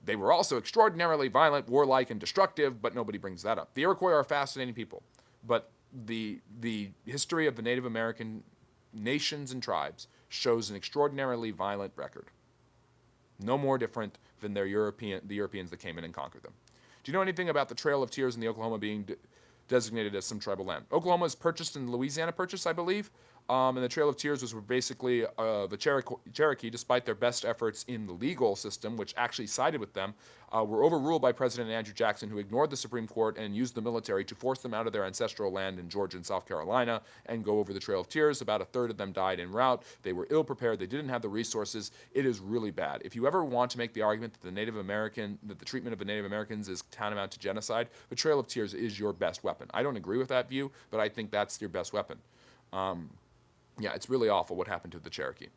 They were also extraordinarily violent, warlike, and destructive, but nobody brings that up. The Iroquois are fascinating people, but the history of the Native American nations and tribes shows an extraordinarily violent record. No more different than the Europeans that came in and conquered them. Do you know anything about the Trail of Tears in the Oklahoma being designated as some tribal land? Oklahoma is purchased in the Louisiana Purchase, I believe. And the Trail of Tears was basically the Cherokee, despite their best efforts in the legal system, which actually sided with them, were overruled by President Andrew Jackson, who ignored the Supreme Court and used the military to force them out of their ancestral land in Georgia and South Carolina and go over the Trail of Tears. About a third of them died en route. They were ill-prepared. They didn't have the resources. It is really bad. If you ever want to make the argument that the treatment of the Native Americans is tantamount to genocide, the Trail of Tears is your best weapon. I don't agree with that view, but I think that's your best weapon. Yeah, it's really awful what happened to the Cherokee.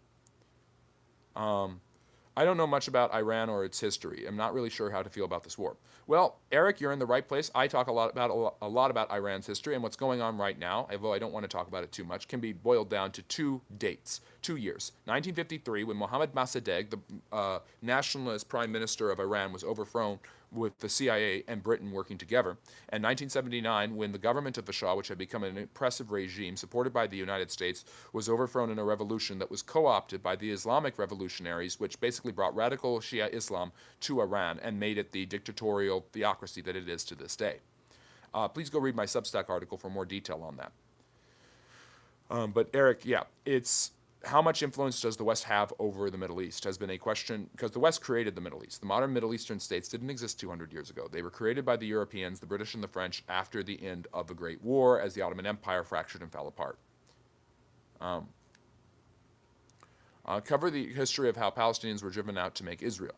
I don't know much about Iran or its history. I'm not really sure how to feel about this war. Well, Eric, you're in the right place. I talk a lot about Iran's history, and what's going on right now, although I don't want to talk about it too much, can be boiled down to 2 dates, 2 years. 1953, when Mohammad Mossadegh, the nationalist prime minister of Iran, was overthrown with the CIA and Britain working together, and 1979, when the government of the Shah, which had become an oppressive regime supported by the United States, was overthrown in a revolution that was co-opted by the Islamic revolutionaries, which basically brought radical Shia Islam to Iran and made it the dictatorial theocracy that it is to this day. Please go read my Substack article for more detail on that. But Eric, yeah, it's how much influence does the West have over the Middle East has been a question, because the West created the Middle East. The modern Middle Eastern states didn't exist 200 years ago. They were created by the Europeans, the British, and the French after the end of the Great War, as the Ottoman Empire fractured and fell apart. Cover the history of how Palestinians were driven out to make Israel.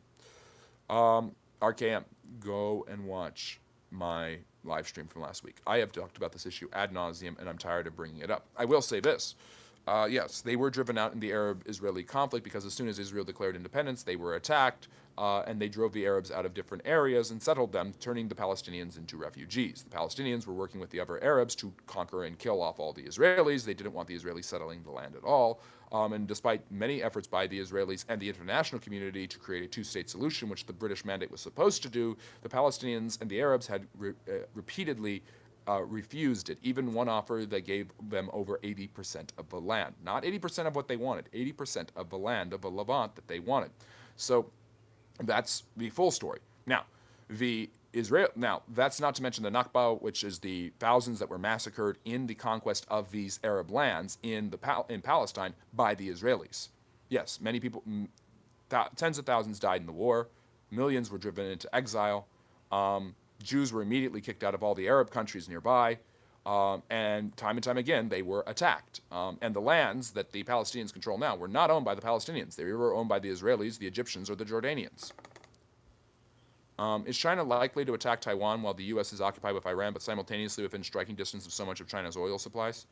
RKM, go and watch my live stream from last week. I have talked about this issue ad nauseum, and I'm tired of bringing it up. I will say this. Yes, they were driven out in the Arab-Israeli conflict because as soon as Israel declared independence, they were attacked, and they drove the Arabs out of different areas and settled them, turning the Palestinians into refugees. The Palestinians were working with the other Arabs to conquer and kill off all the Israelis. They didn't want the Israelis settling the land at all. And despite many efforts by the Israelis and the international community to create a two-state solution, which the British mandate was supposed to do, the Palestinians and the Arabs had repeatedly refused it. Even one offer that gave them over 80% of the land. Not 80% of what they wanted, 80% of the land of the Levant that they wanted. So that's the full story. Now, that's not to mention the Nakba, which is the thousands that were massacred in the conquest of these Arab lands in Palestine by the Israelis. Yes, many people, tens of thousands died in the war. Millions were driven into exile. Jews were immediately kicked out of all the Arab countries nearby, and time again, they were attacked. And the lands that the Palestinians control now were not owned by the Palestinians. They were owned by the Israelis, the Egyptians, or the Jordanians. Is China likely to attack Taiwan while the U.S. is occupied with Iran, but simultaneously within striking distance of so much of China's oil supplies?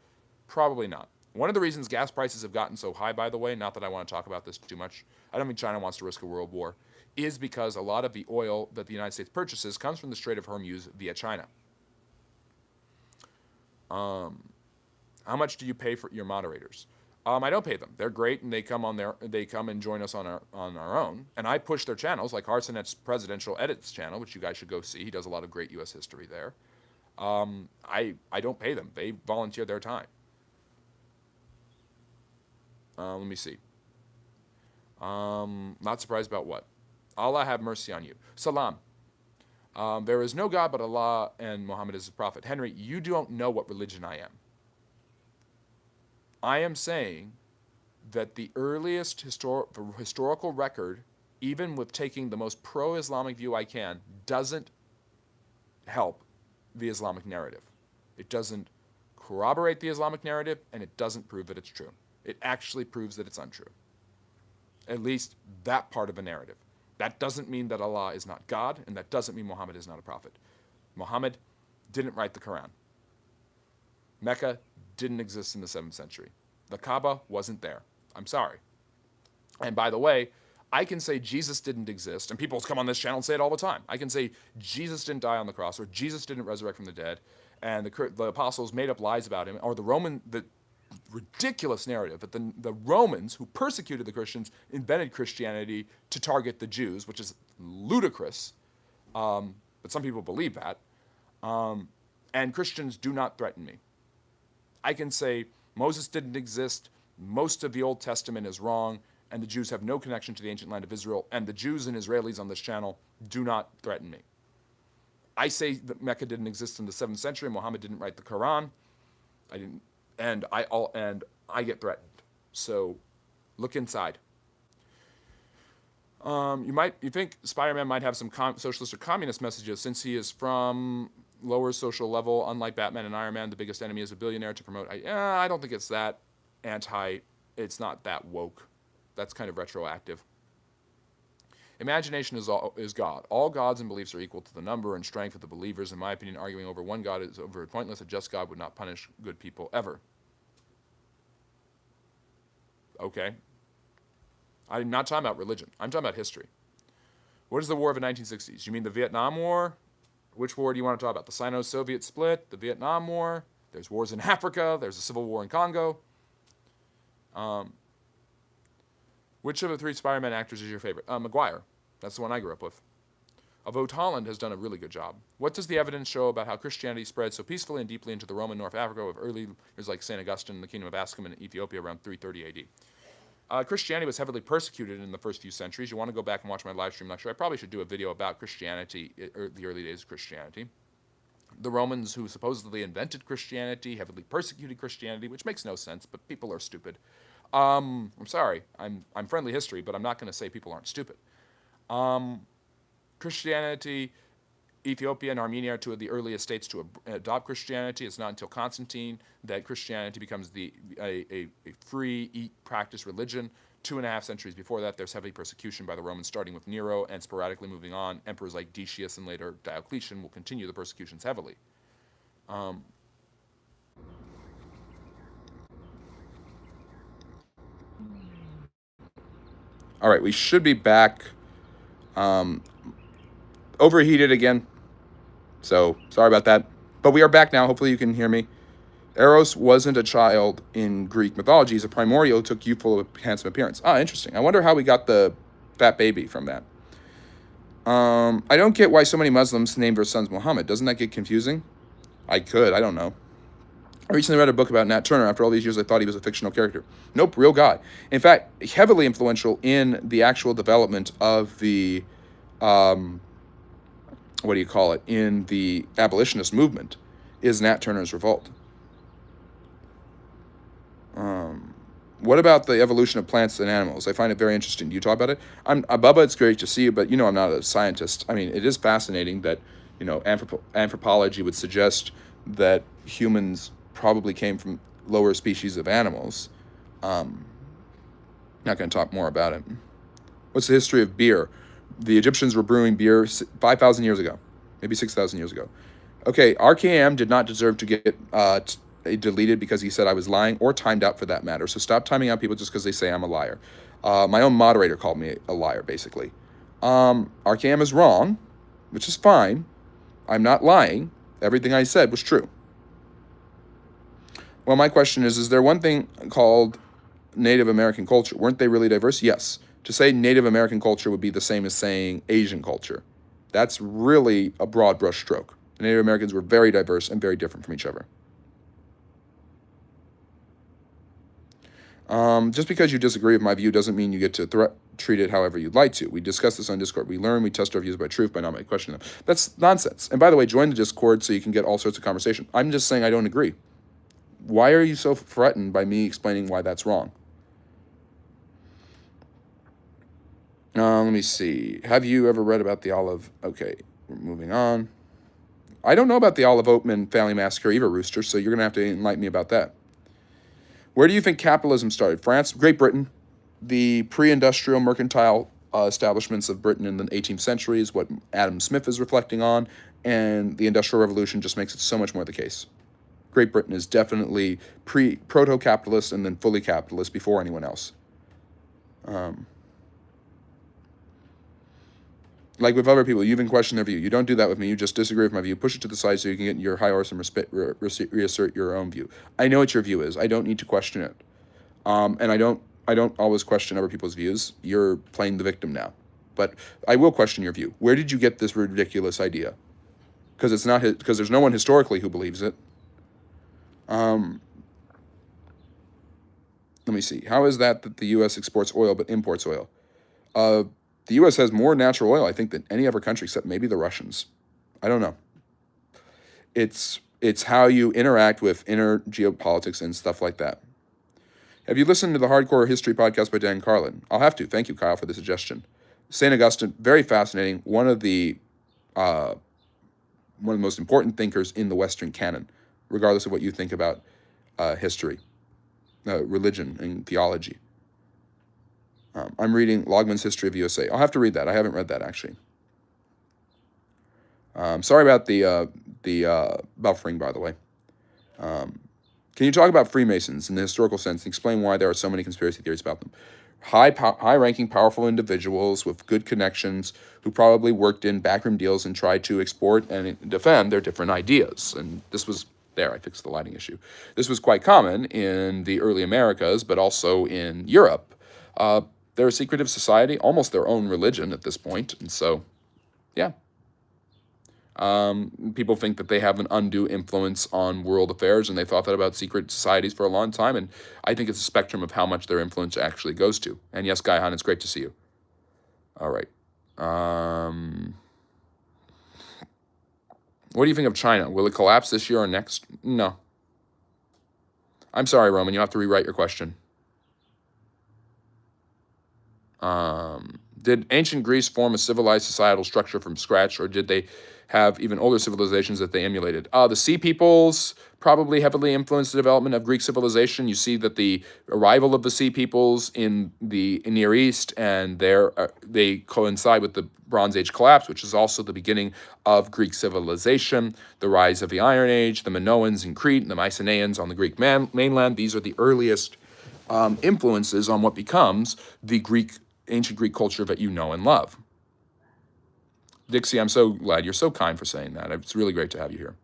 Probably not. One of the reasons gas prices have gotten so high, by the way, not that I want to talk about this too much, I don't think China wants to risk a world war, is because a lot of the oil that the United States purchases comes from the Strait of Hormuz via China. How much do you pay for your moderators? I don't pay them. They're great, and they come and join us on our own. And I push their channels, like Arsenet's Presidential Edits channel, which you guys should go see. He does a lot of great U.S. history there. I don't pay them. They volunteer their time. Let me see. Not surprised about what? Allah have mercy on you. Salam. There is no God but Allah, and Muhammad is his prophet. Henry, you don't know what religion I am. I am saying that the earliest historical record, even with taking the most pro-Islamic view I can, doesn't help the Islamic narrative. It doesn't corroborate the Islamic narrative, and it doesn't prove that it's true. It actually proves that it's untrue. At least that part of the narrative. That doesn't mean that Allah is not God, and that doesn't mean Muhammad is not a prophet. Muhammad didn't write the Quran. Mecca didn't exist in the 7th century. The Kaaba wasn't there. I'm sorry. And by the way, I can say Jesus didn't exist, and people come on this channel and say it all the time. I can say Jesus didn't die on the cross, or Jesus didn't resurrect from the dead, and the apostles made up lies about him, or the ridiculous narrative that the Romans, who persecuted the Christians, invented Christianity to target the Jews, which is ludicrous, but some people believe that, and Christians do not threaten me. I can say Moses didn't exist, most of the Old Testament is wrong, and the Jews have no connection to the ancient land of Israel, and the Jews and Israelis on this channel do not threaten me. I say that Mecca didn't exist in the 7th century, Muhammad didn't write the Quran, and I get threatened. So look inside. You think Spider-Man might have some socialist or communist messages since he is from lower social level, unlike Batman and Iron Man, the biggest enemy is a billionaire to promote. I don't think it's that it's not that woke. That's kind of retroactive. Imagination is God. All gods and beliefs are equal to the number and strength of the believers. In my opinion, arguing over one God is over pointless. A just God would not punish good people ever. Okay. I'm not talking about religion. I'm talking about history. What is the war of the 1960s? You mean the Vietnam War? Which war do you want to talk about? The Sino-Soviet split, the Vietnam War. There's wars in Africa. There's a civil war in Congo. Which of the three Spider-Man actors is your favorite? Maguire. That's the one I grew up with. Although Holland has done a really good job. What does the evidence show about how Christianity spread so peacefully and deeply into the Roman North Africa of early years like St. Augustine and the Kingdom of Ascom in Ethiopia around 330 AD? Christianity was heavily persecuted in the first few centuries. You want to go back and watch my live stream lecture. I probably should do a video about Christianity, the early days of Christianity. The Romans, who supposedly invented Christianity, heavily persecuted Christianity, which makes no sense, but people are stupid. I'm sorry. I'm friendly history, but I'm not going to say people aren't stupid. Christianity, Ethiopia and Armenia are two of the earliest states to adopt Christianity. It's not until Constantine that Christianity becomes a free, practice religion. 2.5 centuries before that, there's heavy persecution by the Romans, starting with Nero and sporadically moving on. Emperors like Decius and later Diocletian will continue the persecutions heavily. All right, we should be back. Overheated again, so sorry about that. But we are back now. Hopefully you can hear me. Eros wasn't a child in Greek mythology. He's a primordial who took youthful, handsome appearance. Ah, interesting. I wonder how we got the fat baby from that. I don't get why so many Muslims name their sons Muhammad. Doesn't that get confusing? I don't know. I recently read a book about Nat Turner. After all these years, I thought he was a fictional character. Nope, real guy. In fact, heavily influential in the actual development of the, in the abolitionist movement is Nat Turner's revolt. What about the evolution of plants and animals? I find it very interesting. Do you talk about it? Bubba, it's great to see you, but I'm not a scientist. I mean, it is fascinating that, anthropology would suggest that humans probably came from lower species of animals. Not going to talk more about it. What's the history of beer? The Egyptians were brewing beer 5,000 years ago, maybe 6,000 years ago. Okay, RKM did not deserve to get deleted because he said I was lying, or timed out for that matter. So stop timing out people just because they say I'm a liar. My own moderator called me a liar, basically. RKM is wrong, which is fine. I'm not lying. Everything I said was true. Well, my question is there one thing called Native American culture? Weren't they really diverse? Yes. To say Native American culture would be the same as saying Asian culture. That's really a broad brush stroke. The Native Americans were very diverse and very different from each other. Just because you disagree with my view doesn't mean you get to treat it however you'd like to. We discuss this on Discord. We learn, we test our views by truth, by not by questioning them. That's nonsense. And by the way, join the Discord so you can get all sorts of conversation. I'm just saying I don't agree. Why are you so threatened by me explaining why that's wrong? Let me see. Have you ever read about the Olive? Okay, we're moving on. I don't know about the Olive Oatman family massacre either, Rooster, so you're going to have to enlighten me about that. Where do you think capitalism started? France, Great Britain, the pre-industrial mercantile establishments of Britain in the 18th century is what Adam Smith is reflecting on, and the Industrial Revolution just makes it so much more the case. Great Britain is definitely proto-capitalist and then fully capitalist before anyone else. Like with other people, you even question their view. You don't do that with me. You just disagree with my view. Push it to the side so you can get in your high horse and reassert your own view. I know what your view is. I don't need to question it. And I don't always question other people's views. You're playing the victim now. But I will question your view. Where did you get this ridiculous idea? Because it's not because there's no one historically who believes it. Let me see. How is that the U.S. exports oil but imports oil? The U.S. has more natural oil, I think, than any other country except maybe the Russians. I don't know. It's how you interact with inner geopolitics and stuff like that. Have you listened to the Hardcore History podcast by Dan Carlin? I'll have to. Thank you, Kyle, for the suggestion. St. Augustine, very fascinating. One of the most important thinkers in the Western canon, regardless of what you think about history, religion, and theology. I'm reading Logman's History of USA. I'll have to read that. I haven't read that, actually. Sorry about the buffering, by the way. Can you talk about Freemasons in the historical sense and explain why there are so many conspiracy theories about them? high-ranking, powerful individuals with good connections who probably worked in backroom deals and tried to export and defend their different ideas. And this was, there, I fixed the lighting issue. This was quite common in the early Americas, but also in Europe. They're a secretive society, almost their own religion at this point, and so, yeah. People think that they have an undue influence on world affairs, and they thought that about secret societies for a long time, and I think it's a spectrum of how much their influence actually goes to. And yes, Gaihan, it's great to see you. All right. What do you think of China? Will it collapse this year or next? No. I'm sorry, Roman, you have to rewrite your question. Did ancient Greece form a civilized societal structure from scratch, or did they have even older civilizations that they emulated? The Sea Peoples probably heavily influenced the development of Greek civilization. You see that the arrival of the Sea Peoples in the Near East, and they coincide with the Bronze Age collapse, which is also the beginning of Greek civilization, the rise of the Iron Age, the Minoans in Crete, and the Mycenaeans on the Greek mainland. These are the earliest influences on what becomes the ancient Greek culture that you know and love. Dixie, I'm so glad. You're so kind for saying that. It's really great to have you here.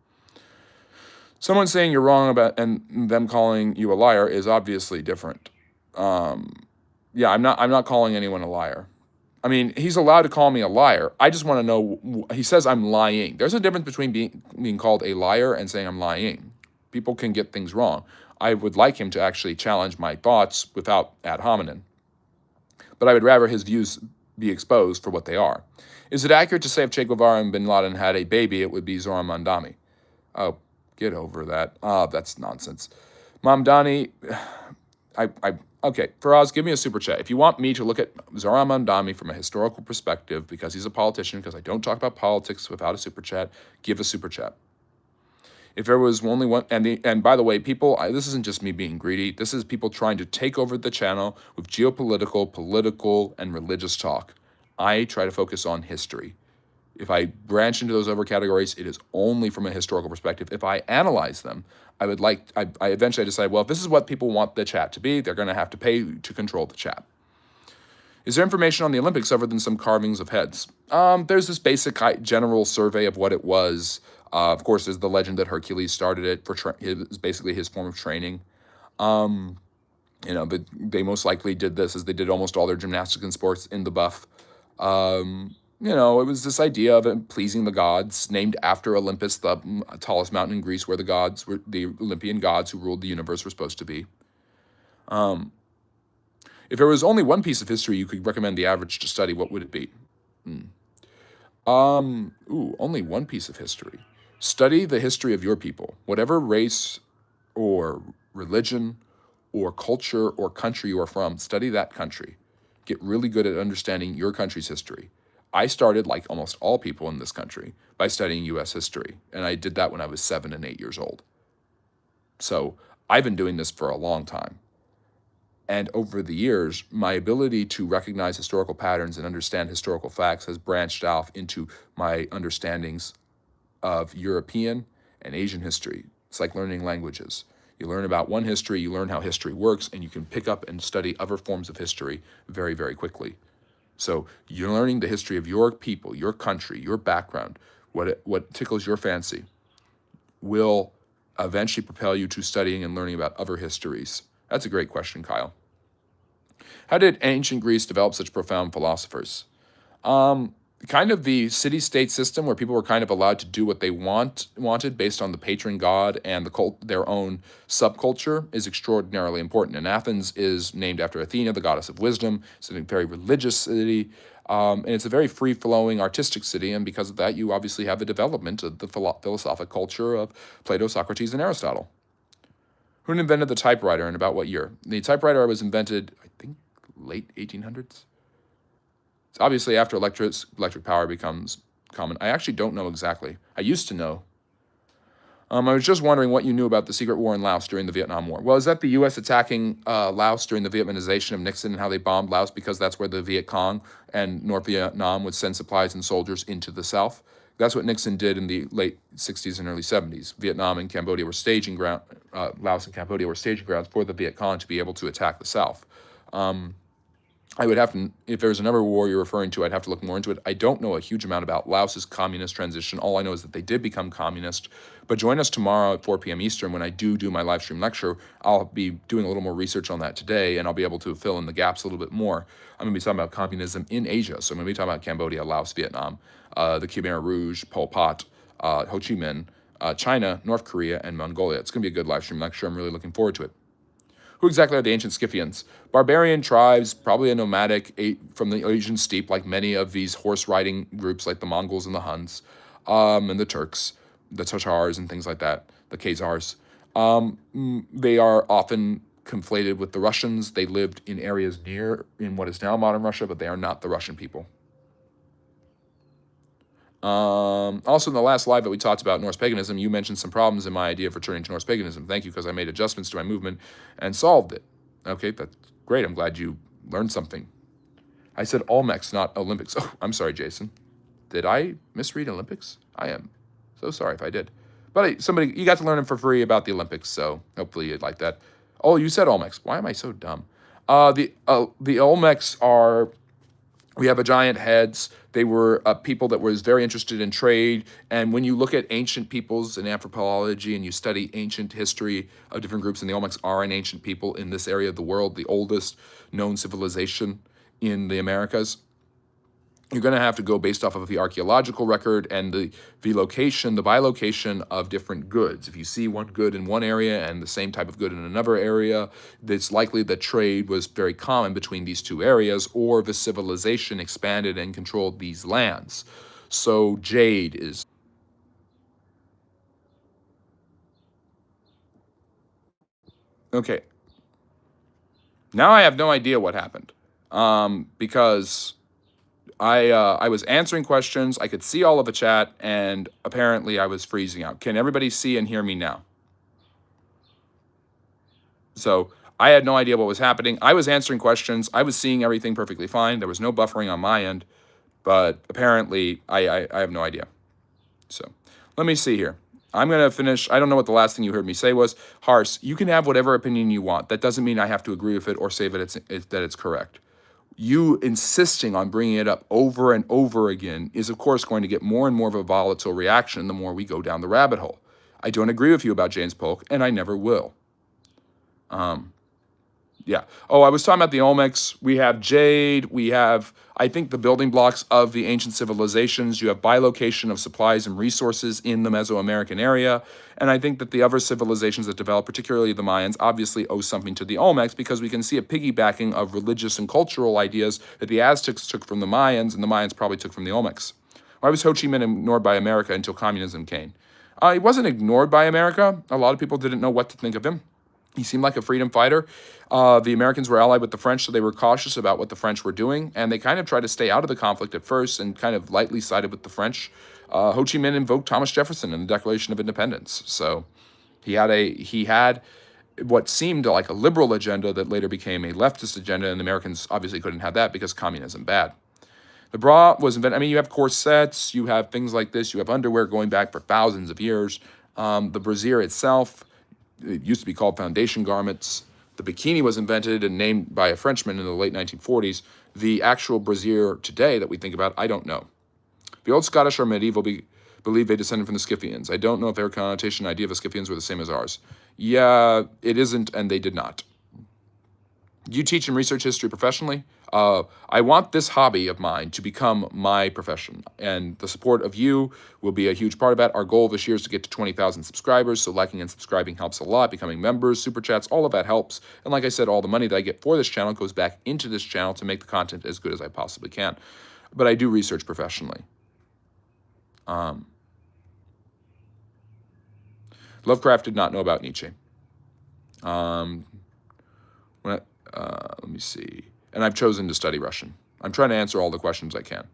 Someone saying you're wrong about and them calling you a liar is obviously different. Yeah, I'm not calling anyone a liar. I mean, he's allowed to call me a liar. I just want to know, he says I'm lying. There's a difference between being called a liar and saying I'm lying. People can get things wrong. I would like him to actually challenge my thoughts without ad hominem. But I would rather his views be exposed for what they are. Is it accurate to say if Che Guevara and Bin Laden had a baby, it would be Zohar Mamdani? Oh, get over that. That's nonsense. Mamdani, okay, Faraz, give me a super chat. If you want me to look at Zohar Mamdani from a historical perspective, because he's a politician, because I don't talk about politics without a super chat, give a super chat. If there was only one, and by the way, people, this isn't just me being greedy. This is people trying to take over the channel with geopolitical, political, and religious talk. I try to focus on history. If I branch into those other categories, it is only from a historical perspective. If I analyze them, I eventually decide, well, if this is what people want the chat to be, they're going to have to pay to control the chat. Is there information on the Olympics other than some carvings of heads? There's this basic general survey of what it was. Of course, there's the legend that Hercules started it it was basically his form of training. But they most likely did this as they did almost all their gymnastics and sports in the buff. It was this idea of it pleasing the gods, named after Olympus, the tallest mountain in Greece, where the Olympian gods who ruled the universe were supposed to be. If there was only one piece of history you could recommend the average to study, what would it be? Only one piece of history. Study the history of your people. Whatever race or religion or culture or country you are from, study that country. Get really good at understanding your country's history. I started, like almost all people in this country, by studying U.S. history, and I did that when I was 7 and 8 years old. So I've been doing this for a long time. And over the years, my ability to recognize historical patterns and understand historical facts has branched off into my understandings of European and Asian history. It's like learning languages. You learn about one history, you learn how history works, and you can pick up and study other forms of history very, very quickly. So you're learning the history of your people, your country, your background, what tickles your fancy, will eventually propel you to studying and learning about other histories. That's a great question, Kyle. How did ancient Greece develop such profound philosophers? Kind of the city-state system where people were kind of allowed to do what they wanted based on the patron god and their own subculture is extraordinarily important. And Athens is named after Athena, the goddess of wisdom. It's a very religious city, and it's a very free-flowing artistic city. And because of that, you obviously have the development of the philosophic culture of Plato, Socrates, and Aristotle. Who invented the typewriter and about what year? The typewriter was invented, I think, late 1800s. It's obviously after electric power becomes common. I actually don't know exactly. I used to know. I was just wondering what you knew about the secret war in Laos during the Vietnam War. Well, is that the U.S. attacking Laos during the Vietnamization of Nixon and how they bombed Laos because that's where the Viet Cong and North Vietnam would send supplies and soldiers into the South? That's what Nixon did in the late 60s and early 70s. Vietnam and Cambodia were staging ground. Laos and Cambodia were staging grounds for the Viet Cong to be able to attack the South. I would have to, if there's another war you're referring to, I'd have to look more into it. I don't know a huge amount about Laos's communist transition. All I know is that they did become communist. But join us tomorrow at 4 p.m. Eastern when I do my live stream lecture. I'll be doing a little more research on that today, and I'll be able to fill in the gaps a little bit more. I'm going to be talking about communism in Asia. So I'm going to be talking about Cambodia, Laos, Vietnam, the Khmer Rouge, Pol Pot, Ho Chi Minh, China, North Korea, and Mongolia. It's going to be a good live stream lecture. I'm really looking forward to it. Who exactly are the ancient Scythians? Barbarian tribes, probably a nomadic from the Asian steppe, like many of these horse-riding groups like the Mongols and the Huns, and the Turks, the Tatars and things like that, the Khazars. They are often conflated with the Russians. They lived in areas in what is now modern Russia, but they are not the Russian people. Also, in the last live that we talked about Norse paganism, you mentioned some problems in my idea of returning to Norse paganism. Thank you, because I made adjustments to my movement and solved it. Okay, that's great. I'm glad you learned something. I said Olmecs, not Olympics. Oh, I'm sorry, Jason. Did I misread Olympics? I am so sorry if I did. But you got to learn it for free about the Olympics, so hopefully you'd like that. Oh, you said Olmecs. Why am I so dumb? The Olmecs are... We have giant heads. They were people that was very interested in trade. And when you look at ancient peoples in anthropology and you study ancient history of different groups, and the Olmecs are an ancient people in this area of the world, the oldest known civilization in the Americas, you're going to have to go based off of the archaeological record and the bilocation of different goods. If you see one good in one area and the same type of good in another area, it's likely that trade was very common between these two areas, or the civilization expanded and controlled these lands. So jade is... Okay. Now I have no idea what happened, because... I was answering questions, I could see all of the chat, and apparently I was freezing out. Can everybody see and hear me now? So I had no idea what was happening. I was answering questions, I was seeing everything perfectly fine, there was no buffering on my end, but apparently I have no idea. So let me see here. I'm going to finish. I don't know what the last thing you heard me say was. Hars, you can have whatever opinion you want. That doesn't mean I have to agree with it or say that it's correct. You insisting on bringing it up over and over again is, of course, going to get more and more of a volatile reaction the more we go down the rabbit hole. I don't agree with you about James Polk, and I never will. Yeah. Oh, I was talking about the Olmecs. We have jade. We have, I think, the building blocks of the ancient civilizations. You have bilocation of supplies and resources in the Mesoamerican area. And I think that the other civilizations that developed, particularly the Mayans, obviously owe something to the Olmecs, because we can see a piggybacking of religious and cultural ideas that the Aztecs took from the Mayans, and the Mayans probably took from the Olmecs. Why was Ho Chi Minh ignored by America until communism came? He wasn't ignored by America. A lot of people didn't know what to think of him. He seemed like a freedom fighter. The Americans were allied with the French, so they were cautious about what the French were doing, and they kind of tried to stay out of the conflict at first and kind of lightly sided with the French. Ho Chi Minh invoked Thomas Jefferson in the Declaration of Independence, so he had what seemed like a liberal agenda that later became a leftist agenda, and the Americans obviously couldn't have that because communism bad. The bra was invented. I mean, you have corsets, you have things like this, you have underwear going back for thousands of years. The brassiere itself, it used to be called foundation garments. The bikini was invented and named by a Frenchman in the late 1940s. The actual brassiere today that we think about, I don't know. The old Scottish or medieval believe they descended from the Scythians. I don't know if their connotation idea of the Scythians were the same as ours. Yeah, it isn't, and they did not. Do you teach and research history professionally? I want this hobby of mine to become my profession, and the support of you will be a huge part of that. Our goal this year is to get to 20,000 subscribers, so liking and subscribing helps a lot. Becoming members, super chats, all of that helps. And like I said, all the money that I get for this channel goes back into this channel to make the content as good as I possibly can. But I do research professionally. Lovecraft did not know about Nietzsche. Let me see. And I've chosen to study Russian. I'm trying to answer all the questions I can.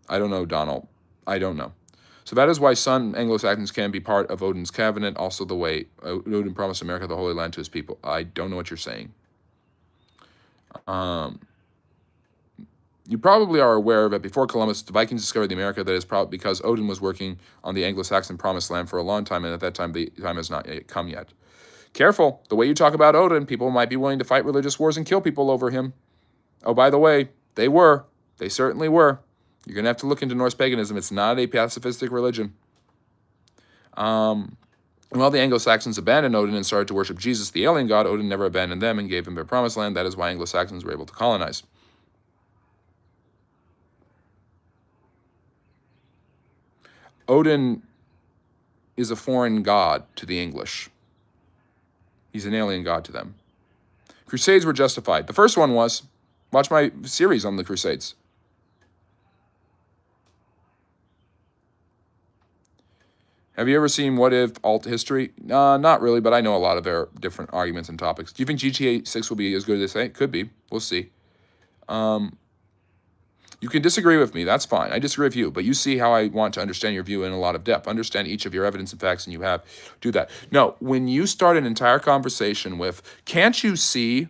I don't know, Donald. I don't know. So that is why some Anglo-Saxons can be part of Odin's covenant, also the way Odin promised America the Holy Land to his people. I don't know what you're saying. You probably are aware that before Columbus, the Vikings discovered the America. That is probably because Odin was working on the Anglo-Saxon promised land for a long time, and at that time, the time has not yet come yet. Careful. The way you talk about Odin, people might be willing to fight religious wars and kill people over him. Oh, by the way, they were. They certainly were. You're going to have to look into Norse paganism. It's not a pacifistic religion. While the Anglo-Saxons abandoned Odin and started to worship Jesus, the alien god, Odin never abandoned them and gave them their promised land. That is why Anglo-Saxons were able to colonize. Odin is a foreign god to the English. He's an alien god to them. Crusades were justified. The first one was. Watch my series on the Crusades. Have you ever seen What If Alt History? Not really, but I know a lot of their different arguments and topics. Do you think GTA 6 will be as good as they say? It could be. We'll see. You can disagree with me. That's fine. I disagree with you, but you see how I want to understand your view in a lot of depth. Understand each of your evidence and facts, and you have do that. No, when you start an entire conversation with, can't you see,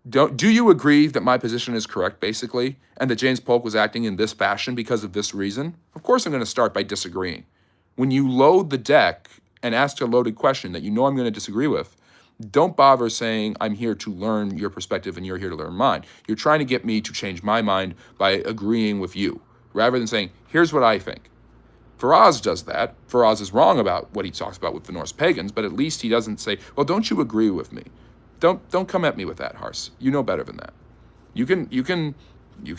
do you agree that my position is correct, basically, and that James Polk was acting in this fashion because of this reason? Of course I'm going to start by disagreeing. When you load the deck and ask a loaded question that you know I'm going to disagree with, don't bother saying I'm here to learn your perspective and you're here to learn mine. You're trying to get me to change my mind by agreeing with you, rather than saying, here's what I think. Faraz does that. Faraz is wrong about what he talks about with the Norse pagans, but at least he doesn't say, well, don't you agree with me? Don't come at me with that, Hars. You know better than that. You can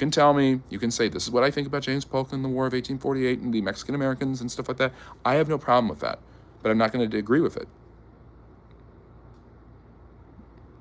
tell me, you can say, this is what I think about James Polk and the War of 1848 and the Mexican Americans and stuff like that. I have no problem with that, but I'm not going to agree with it.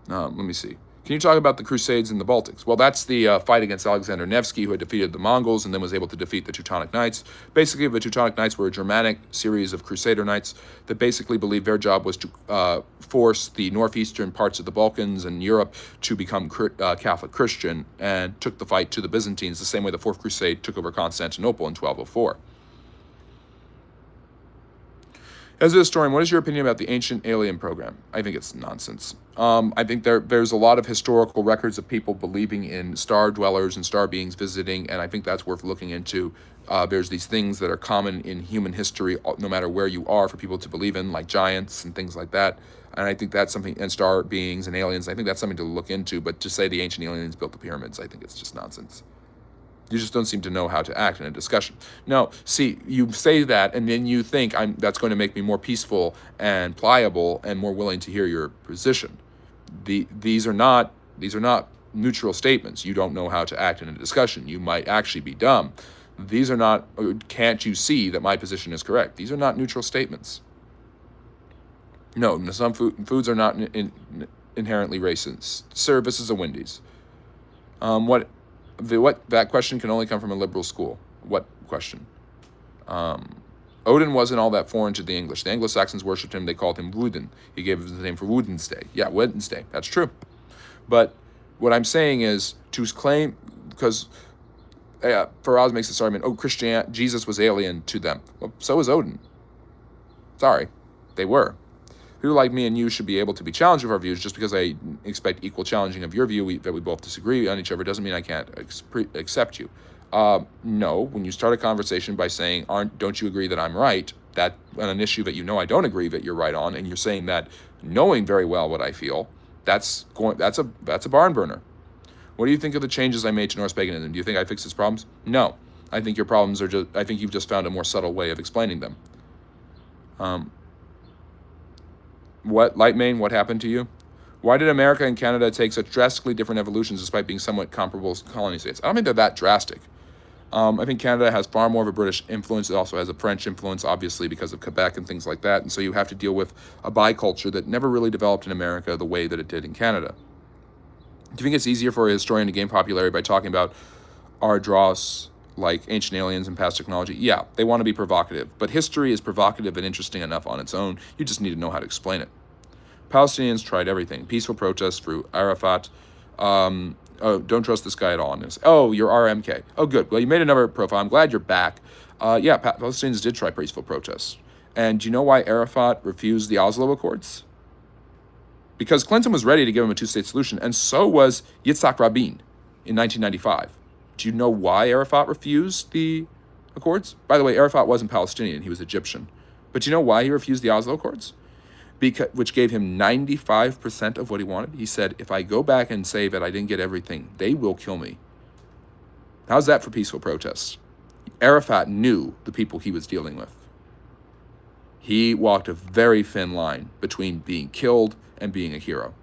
Let me see. Can you talk about the Crusades in the Baltics? Well, that's the fight against Alexander Nevsky, who had defeated the Mongols and then was able to defeat the Teutonic Knights. Basically, the Teutonic Knights were a Germanic series of Crusader knights that basically believed their job was to force the northeastern parts of the Balkans and Europe to become Catholic Christian, and took the fight to the Byzantines the same way the Fourth Crusade took over Constantinople in 1204. As a historian, what is your opinion about the ancient alien program? I think it's nonsense. I think there's a lot of historical records of people believing in star dwellers and star beings visiting, and I think that's worth looking into. There's these things that are common in human history, no matter where you are, for people to believe in, like giants and things like that. And I think that's something, and star beings and aliens, I think that's something to look into. But to say the ancient aliens built the pyramids, I think it's just nonsense. You just don't seem to know how to act in a discussion. No, see, you say that, and then you think that's going to make me more peaceful and pliable and more willing to hear your position. These are not neutral statements. You don't know how to act in a discussion. You might actually be dumb. These are not, can't you see that my position is correct? These are not neutral statements. No, some foods are not inherently racist. Sir, this is a Wendy's. That question can only come from a liberal school. What question? Odin wasn't all that foreign to the English. The Anglo-Saxons worshipped him. They called him Woden. He gave him the name for Wednesday. Yeah, Wednesday. That's true. But what I'm saying is to claim, because Faraz makes this argument, Jesus was alien to them. Well, so was Odin. Sorry, they were. People like me and you should be able to be challenged with our views. Just because I expect equal challenging of your view, that we both disagree on each other, doesn't mean I can't accept you. No, when you start a conversation by saying, don't you agree that I'm right, that on an issue that you know I don't agree that you're right on, and you're saying that knowing very well what I feel, that's a barn burner. What do you think of the changes I made to Norse paganism? Do you think I fixed its problems? No. I think your problems are I think you've just found a more subtle way of explaining them. Lightmane, what happened to you? Why did America and Canada take such drastically different evolutions despite being somewhat comparable colony states? I don't think they're that drastic. I think Canada has far more of a British influence. It also has a French influence, obviously, because of Quebec and things like that. And so you have to deal with a biculture that never really developed in America the way that it did in Canada. Do you think it's easier for a historian to gain popularity by talking about our dross, like ancient aliens and past technology? Yeah, they want to be provocative. But history is provocative and interesting enough on its own. You just need to know how to explain it. Palestinians tried everything. Peaceful protests through Arafat. Oh, don't trust this guy at all on this. Oh, you're RMK. Oh, good. Well, you made another profile. I'm glad you're back. Yeah, Palestinians did try peaceful protests. And do you know why Arafat refused the Oslo Accords? Because Clinton was ready to give him a two-state solution, and so was Yitzhak Rabin in 1995. Do you know why Arafat refused the Accords? By the way, Arafat wasn't Palestinian. He was Egyptian. But do you know why he refused the Oslo Accords? which gave him 95% of what he wanted. He said, if I go back and say that I didn't get everything, they will kill me. How's that for peaceful protests? Arafat knew the people he was dealing with. He walked a very thin line between being killed and being a hero.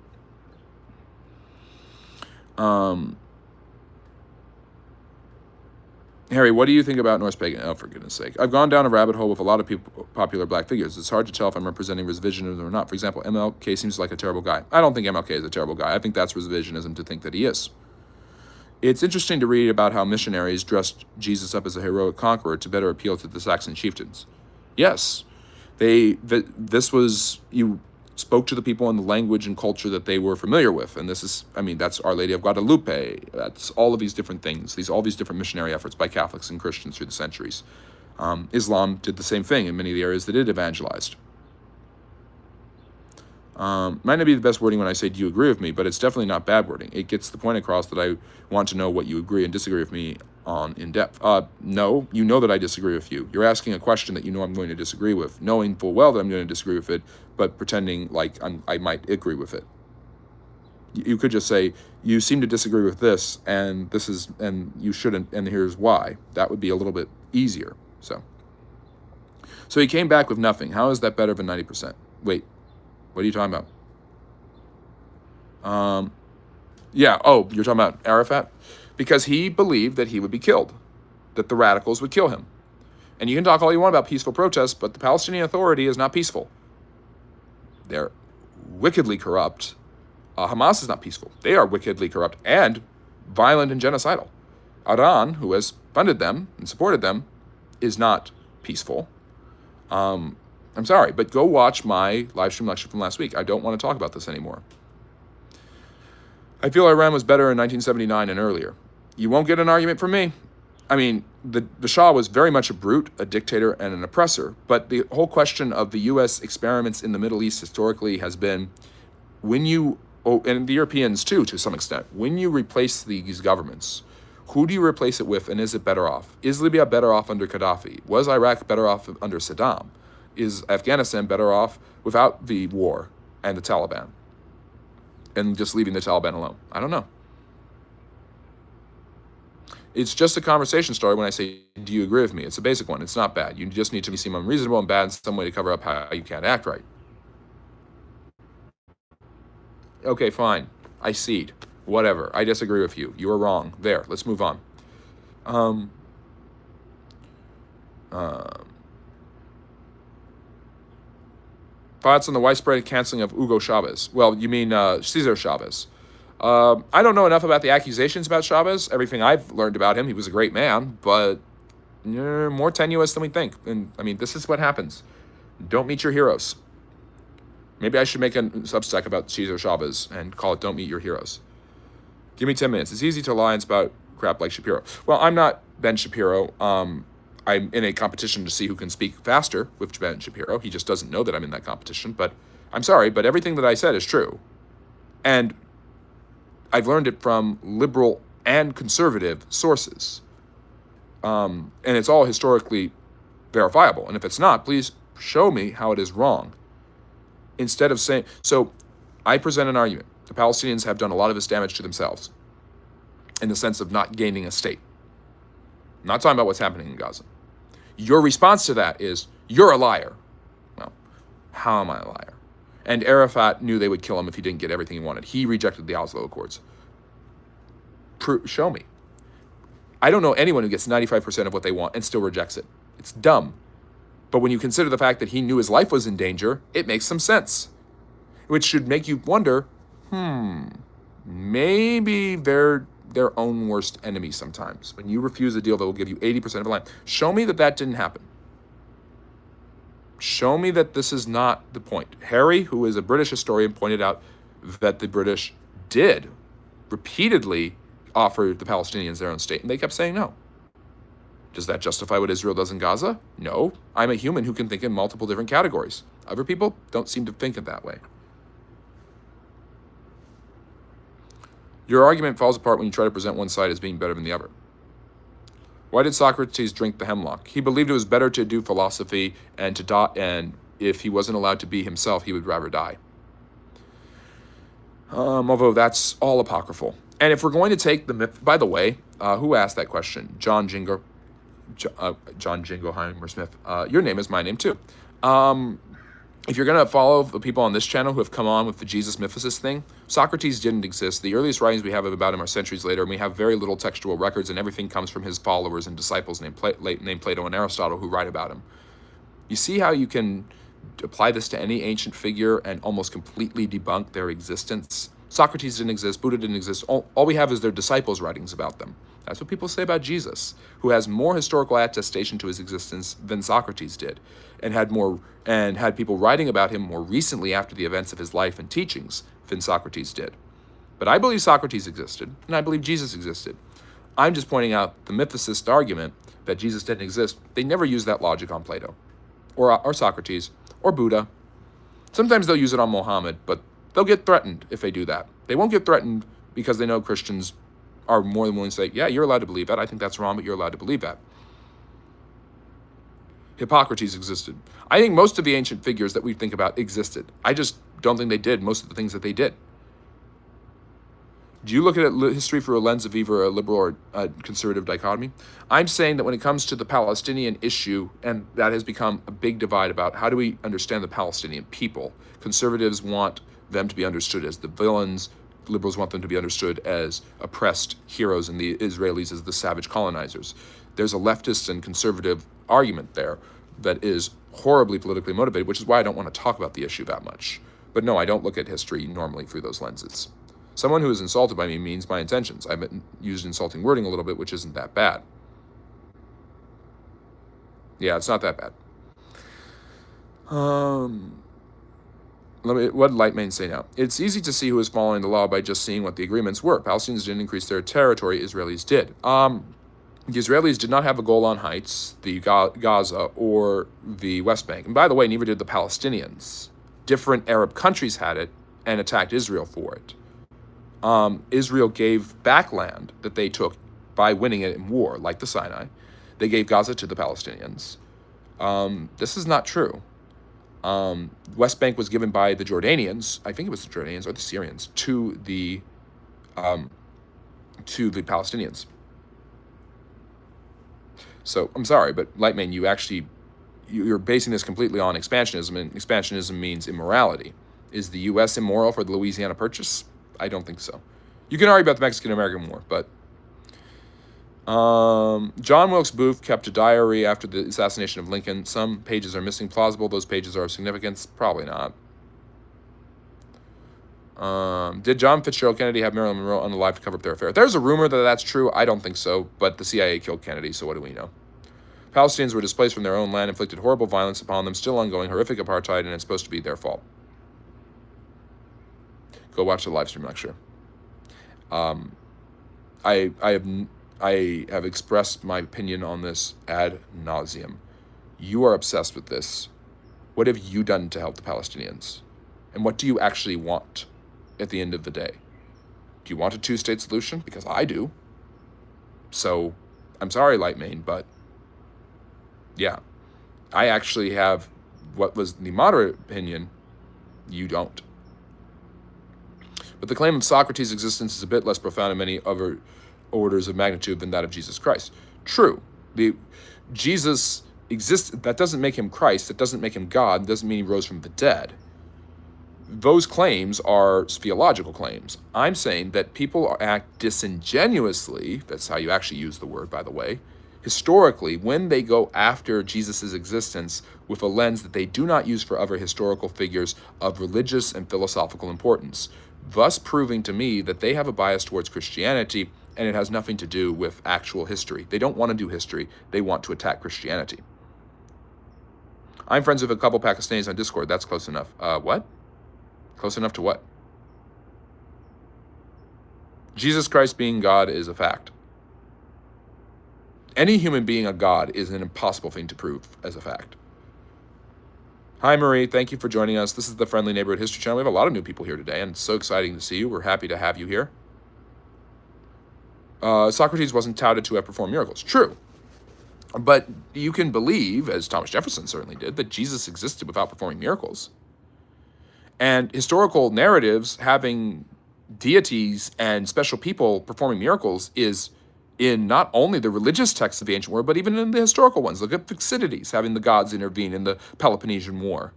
Harry, what do you think about Norse pagan? Oh, for goodness sake. I've gone down a rabbit hole with a lot of popular black figures. It's hard to tell if I'm representing revisionism or not. For example, MLK seems like a terrible guy. I don't think MLK is a terrible guy. I think that's revisionism to think that he is. It's interesting to read about how missionaries dressed Jesus up as a heroic conqueror to better appeal to the Saxon chieftains. Yes, this was, you spoke to the people in the language and culture that they were familiar with. And this is, I mean, that's Our Lady of Guadalupe. That's all of these different things, all these different missionary efforts by Catholics and Christians through the centuries. Islam did the same thing in many of the areas that it evangelized. Might not be the best wording when I say, do you agree with me? But it's definitely not bad wording. It gets the point across that I want to know what you agree and disagree with me on in depth. No, you know that I disagree with you. You're asking a question that you know I'm going to disagree with, knowing full well that I'm going to disagree with it, but pretending like I might agree with it. You could just say, you seem to disagree with this, and this is, and you shouldn't, and here's why. That would be a little bit easier. So he came back with nothing. How is that better than 90%? Wait, what are you talking about? Yeah, oh, you're talking about Arafat? Because he believed that he would be killed, that the radicals would kill him. And you can talk all you want about peaceful protests, but the Palestinian Authority is not peaceful. They're wickedly corrupt. Hamas is not peaceful. They are wickedly corrupt and violent and genocidal. Iran, who has funded them and supported them, is not peaceful. I'm sorry, but go watch my live stream lecture from last week. I don't want to talk about this anymore. I feel Iran was better in 1979 and earlier. You won't get an argument from me. I mean, the Shah was very much a brute, a dictator, and an oppressor. But the whole question of the U.S. experiments in the Middle East historically has been, when you, and the Europeans too, to some extent, when you replace these governments, who do you replace it with, and is it better off? Is Libya better off under Gaddafi? Was Iraq better off under Saddam? Is Afghanistan better off without the war and the Taliban? And just leaving the Taliban alone? I don't know. It's just a conversation starter when I say, do you agree with me? It's a basic one. It's not bad. You just need to seem unreasonable and bad in some way to cover up how you can't act right. Okay, fine. I cede. Whatever. I disagree with you. You are wrong. There. Let's move on. Thoughts on the widespread canceling of Hugo Chavez? Well, you mean Cesar Chavez. I don't know enough about the accusations about Chavez. Everything I've learned about him, he was a great man, but more tenuous than we think. And I mean, this is what happens. Don't meet your heroes. Maybe I should make a Substack about Cesar Chavez and call it Don't Meet Your Heroes. Give me 10 minutes. It's easy to lie and spout crap like Shapiro. Well, I'm not Ben Shapiro. I'm in a competition to see who can speak faster with Ben Shapiro. He just doesn't know that I'm in that competition. But I'm sorry, but everything that I said is true. And I've learned it from liberal and conservative sources. And it's all historically verifiable. And if it's not, please show me how it is wrong. Instead of saying, so I present an argument. The Palestinians have done a lot of this damage to themselves in the sense of not gaining a state. I'm not talking about what's happening in Gaza. Your response to that is, you're a liar. Well, how am I a liar? And Arafat knew they would kill him if he didn't get everything he wanted. He rejected the Oslo Accords. Show me. I don't know anyone who gets 95% of what they want and still rejects it. It's dumb. But when you consider the fact that he knew his life was in danger, it makes some sense. Which should make you wonder, maybe they're their own worst enemy sometimes. When you refuse a deal that will give you 80% of the land. Show me that that didn't happen. Show me that this is not the point. Harry, who is a British historian, pointed out that the British did repeatedly offer the Palestinians their own state, and they kept saying no. Does that justify what Israel does in Gaza? No. I'm a human who can think in multiple different categories. Other people don't seem to think it that way. Your argument falls apart when you try to present one side as being better than the other. Why did Socrates drink the hemlock? He believed it was better to do philosophy and to if he wasn't allowed to be himself, he would rather die. Although that's all apocryphal. And if we're going to take the myth, by the way, who asked that question? John Jingleheimer Smith. Your name is my name too. If you're going to follow the people on this channel who have come on with the Jesus mythicist thing, Socrates didn't exist. The earliest writings we have about him are centuries later, and we have very little textual records, and everything comes from his followers and disciples named Plato and Aristotle who write about him. You see how you can apply this to any ancient figure and almost completely debunk their existence? Socrates didn't exist, Buddha didn't exist. All we have is their disciples' writings about them. That's what people say about Jesus, who has more historical attestation to his existence than Socrates did, and had people writing about him more recently after the events of his life and teachings than Socrates did. But I believe Socrates existed, and I believe Jesus existed. I'm just pointing out the mythicist argument that Jesus didn't exist. They never use that logic on Plato, or Socrates, or Buddha. Sometimes they'll use it on Muhammad, but they'll get threatened if they do that. They won't get threatened because they know Christians are more than willing to say, yeah, you're allowed to believe that. I think that's wrong, but you're allowed to believe that. Hippocrates existed. I think most of the ancient figures that we think about existed. I just don't think they did most of the things that they did. Do you look at history through a lens of either a liberal or a conservative dichotomy? I'm saying that when it comes to the Palestinian issue, and that has become a big divide about how do we understand the Palestinian people, conservatives want them to be understood as the villains, liberals want them to be understood as oppressed heroes, and the Israelis as the savage colonizers. There's a leftist and conservative argument there that is horribly politically motivated, which is why I don't want to talk about the issue that much. But no, I don't look at history normally through those lenses. Someone who is insulted by me means my intentions. I've used insulting wording a little bit, which isn't that bad. Yeah, it's not that bad. What did Lightmain say now? It's easy to see who is following the law by just seeing what the agreements were. Palestinians didn't increase their territory, Israelis did. The Israelis did not have a Golan Heights, the Gaza, or the West Bank. And by the way, neither did the Palestinians. Different Arab countries had it and attacked Israel for it. Israel gave back land that they took by winning it in war, like the Sinai. They gave Gaza to the Palestinians. This is not true. West Bank was given by the Jordanians, I think it was the Jordanians or the Syrians, to the Palestinians. So I'm sorry, but Lightman, you're basing this completely on expansionism, and expansionism means immorality. Is the U.S. immoral for the Louisiana Purchase? I don't think so. You can argue about the Mexican-American War, but John Wilkes Booth kept a diary after the assassination of Lincoln. Some pages are missing. Plausible. Those pages are of significance. Probably not. Did John Fitzgerald Kennedy have Marilyn Monroe unalive to cover up their affair? There's a rumor that that's true. I don't think so, but the CIA killed Kennedy, so what do we know? Palestinians were displaced from their own land, inflicted horrible violence upon them, still ongoing, horrific apartheid, and it's supposed to be their fault. Go watch the live stream lecture. I have expressed my opinion on this ad nauseum. You are obsessed with this. What have you done to help the Palestinians? And what do you actually want at the end of the day? Do you want a two-state solution? Because I do. So, I'm sorry, Lightmain, but yeah. I actually have what was the moderate opinion. You don't. But the claim of Socrates' existence is a bit less profound in many other orders of magnitude than that of Jesus Christ. True. Jesus exists. That doesn't make him Christ. That doesn't make him God. It doesn't mean he rose from the dead. Those claims are theological claims. I'm saying that people act disingenuously, that's how you actually use the word, by the way, historically, when they go after Jesus' existence with a lens that they do not use for other historical figures of religious and philosophical importance, thus proving to me that they have a bias towards Christianity, and it has nothing to do with actual history. They don't want to do history. They want to attack Christianity. I'm friends with a couple Pakistanis on Discord. That's close enough. What? Close enough to what? Jesus Christ being God is a fact. Any human being a god is an impossible thing to prove as a fact. Hi, Marie. Thank you for joining us. This is the Friendly Neighborhood History Channel. We have a lot of new people here today, and it's so exciting to see you. We're happy to have you here. Socrates wasn't touted to have performed miracles. True. But you can believe, as Thomas Jefferson certainly did, that Jesus existed without performing miracles. And historical narratives having deities and special people performing miracles is in not only the religious texts of the ancient world, but even in the historical ones. Look at Thucydides having the gods intervene in the Peloponnesian War.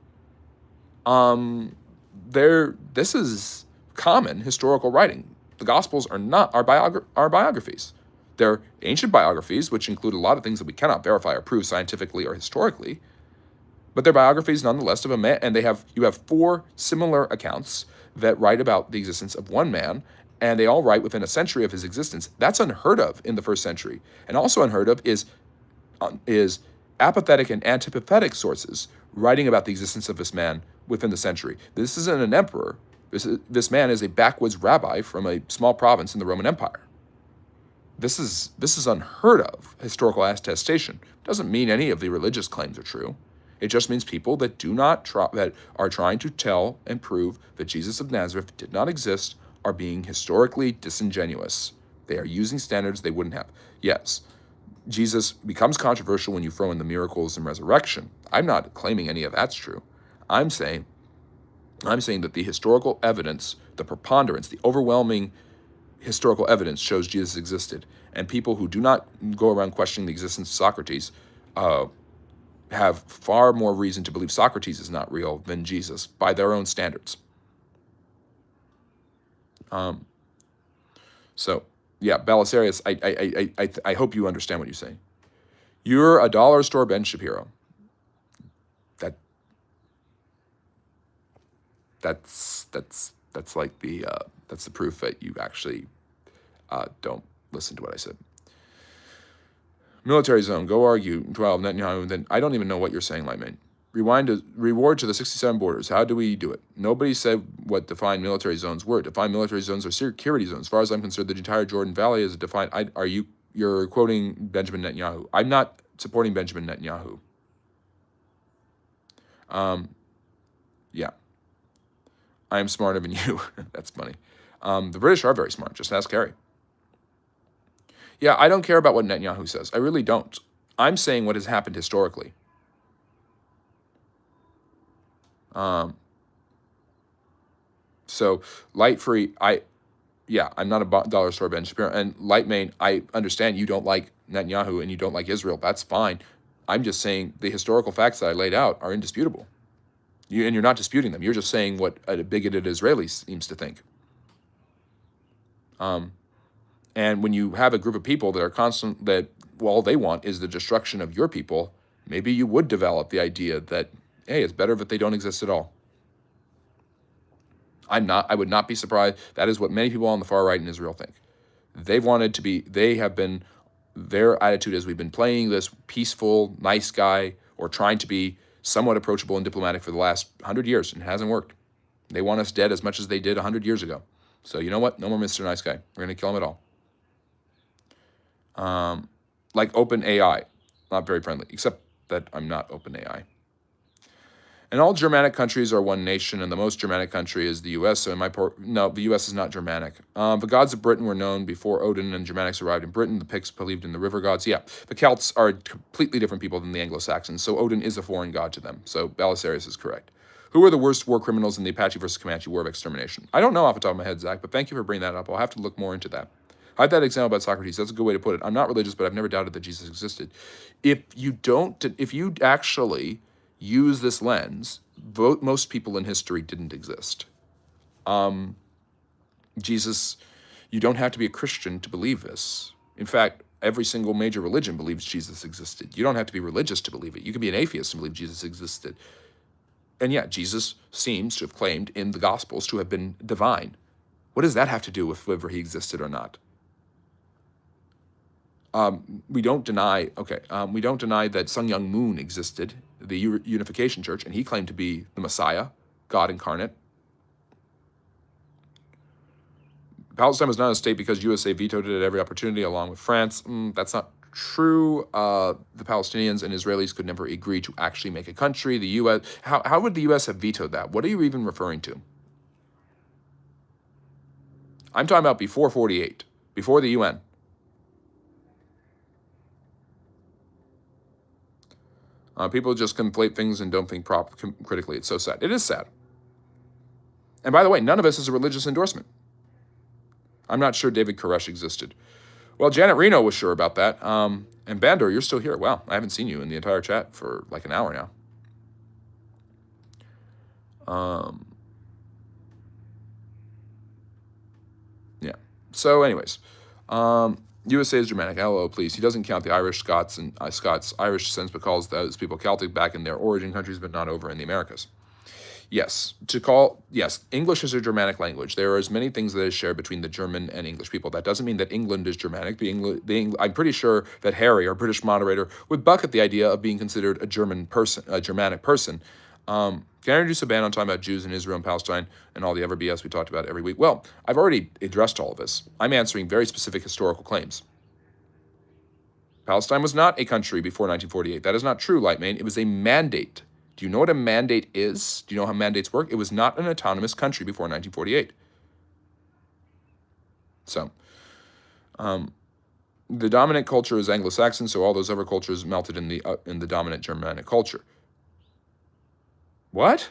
This is common historical writing. The Gospels are not our biographies. They're ancient biographies, which include a lot of things that we cannot verify or prove scientifically or historically. But they're biographies nonetheless of a man, and you have 4 similar accounts that write about the existence of one man, and they all write within a century of his existence. That's unheard of in the first century. And also unheard of is apathetic and antipathetic sources writing about the existence of this man within the century. This isn't an emperor. This man is a backwoods rabbi from a small province in the Roman Empire. This is unheard of historical attestation. Doesn't mean any of the religious claims are true. It just means people that that are trying to tell and prove that Jesus of Nazareth did not exist are being historically disingenuous. They are using standards they wouldn't have. Yes, Jesus becomes controversial when you throw in the miracles and resurrection. I'm not claiming any of that's true. I'm saying that the historical evidence, the preponderance, the overwhelming historical evidence shows Jesus existed. And people who do not go around questioning the existence of Socrates have far more reason to believe Socrates is not real than Jesus by their own standards. So, yeah, Belisarius, I hope you understand what you're saying. You're a dollar store Ben Shapiro. That's like that's the proof that you actually don't listen to what I said. Military zone, go argue 12 Netanyahu. Then I don't even know what you're saying, Lightman. Reward to the 67 borders. How do we do it? Nobody said what defined military zones were. Defined military zones are security zones. As far as I'm concerned, the entire Jordan Valley is defined. You're quoting Benjamin Netanyahu. I'm not supporting Benjamin Netanyahu. Yeah. I am smarter than you. That's funny. The British are very smart. Just ask Harry. Yeah, I don't care about what Netanyahu says. I really don't. I'm saying what has happened historically. So light free, I'm not a dollar store Ben Shapiro. And light main, I understand you don't like Netanyahu and you don't like Israel. That's fine. I'm just saying the historical facts that I laid out are indisputable. And you're not disputing them. You're just saying what a bigoted Israeli seems to think. And when you have a group of people that are all they want is the destruction of your people, maybe you would develop the idea that, hey, it's better that they don't exist at all. I would not be surprised. That is what many people on the far right in Israel think. Their attitude is we've been playing this peaceful, nice guy, or trying to be somewhat approachable and diplomatic for the last 100 years, and it hasn't worked. They want us dead as much as they did 100 years ago. So you know what? No more Mr. Nice Guy. We're going to kill him at all. Like OpenAI, not very friendly, except that I'm not OpenAI. And all Germanic countries are one nation, and the most Germanic country is the U.S. So the U.S. is not Germanic. The gods of Britain were known before Odin and Germanics arrived in Britain. The Picts believed in the river gods. Yeah, the Celts are completely different people than the Anglo-Saxons, so Odin is a foreign god to them. So Belisarius is correct. Who were the worst war criminals in the Apache versus Comanche War of Extermination? I don't know off the top of my head, Zach, but thank you for bringing that up. I'll have to look more into that. I had that example about Socrates. That's a good way to put it. I'm not religious, but I've never doubted that Jesus existed. If you actually use this lens, most people in history didn't exist. Jesus, you don't have to be a Christian to believe this. In fact, every single major religion believes Jesus existed. You don't have to be religious to believe it. You can be an atheist and believe Jesus existed. And yet, Jesus seems to have claimed in the Gospels to have been divine. What does that have to do with whether he existed or not? We don't deny that Sun Myung Moon existed, the Unification Church, and he claimed to be the Messiah, God incarnate. Palestine was not a state because USA vetoed it at every opportunity along with France. That's not true. The Palestinians and Israelis could never agree to actually make a country. The U.S. How would the U.S. have vetoed that? What are you even referring to? I'm talking about before 48, before the UN. People just conflate things and don't think critically. It's so sad. It is sad. And by the way, none of this is a religious endorsement. I'm not sure David Koresh existed. Well, Janet Reno was sure about that. And Bandor, you're still here. Wow, I haven't seen you in the entire chat for like an hour now. Yeah. So, anyways, USA is Germanic. LO, please. He doesn't count the Irish, Scots, and Scots, Irish sense, but calls those people Celtic back in their origin countries, but not over in the Americas. Yes, English is a Germanic language. There are as many things that is shared between the German and English people. That doesn't mean that England is Germanic. I'm pretty sure that Harry, our British moderator, would bucket the idea of being considered a Germanic person. Can I introduce a ban on talking about Jews in Israel and Palestine and all the other BS we talked about every week? Well, I've already addressed all of this. I'm answering very specific historical claims. Palestine was not a country before 1948. That is not true, Lightmane. It was a mandate. Do you know what a mandate is? Do you know how mandates work? It was not an autonomous country before 1948. So, the dominant culture is Anglo-Saxon, so all those other cultures melted in the dominant Germanic culture. What?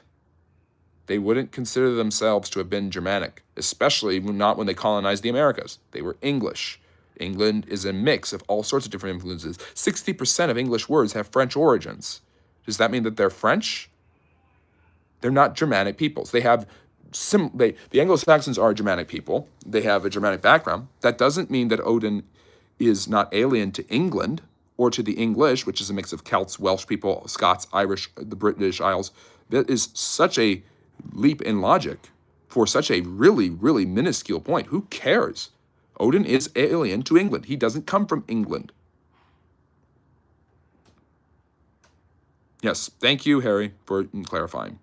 They wouldn't consider themselves to have been Germanic, especially not when they colonized the Americas. They were English. England is a mix of all sorts of different influences. 60% of English words have French origins. Does that mean that they're French? They're not Germanic peoples. They have the Anglo-Saxons are Germanic people. They have a Germanic background. That doesn't mean that Odin is not alien to England or to the English, which is a mix of Celts, Welsh people, Scots, Irish, the British Isles. That is such a leap in logic for such a really, really minuscule point. Who cares? Odin is alien to England. He doesn't come from England. Yes, thank you, Harry, for clarifying.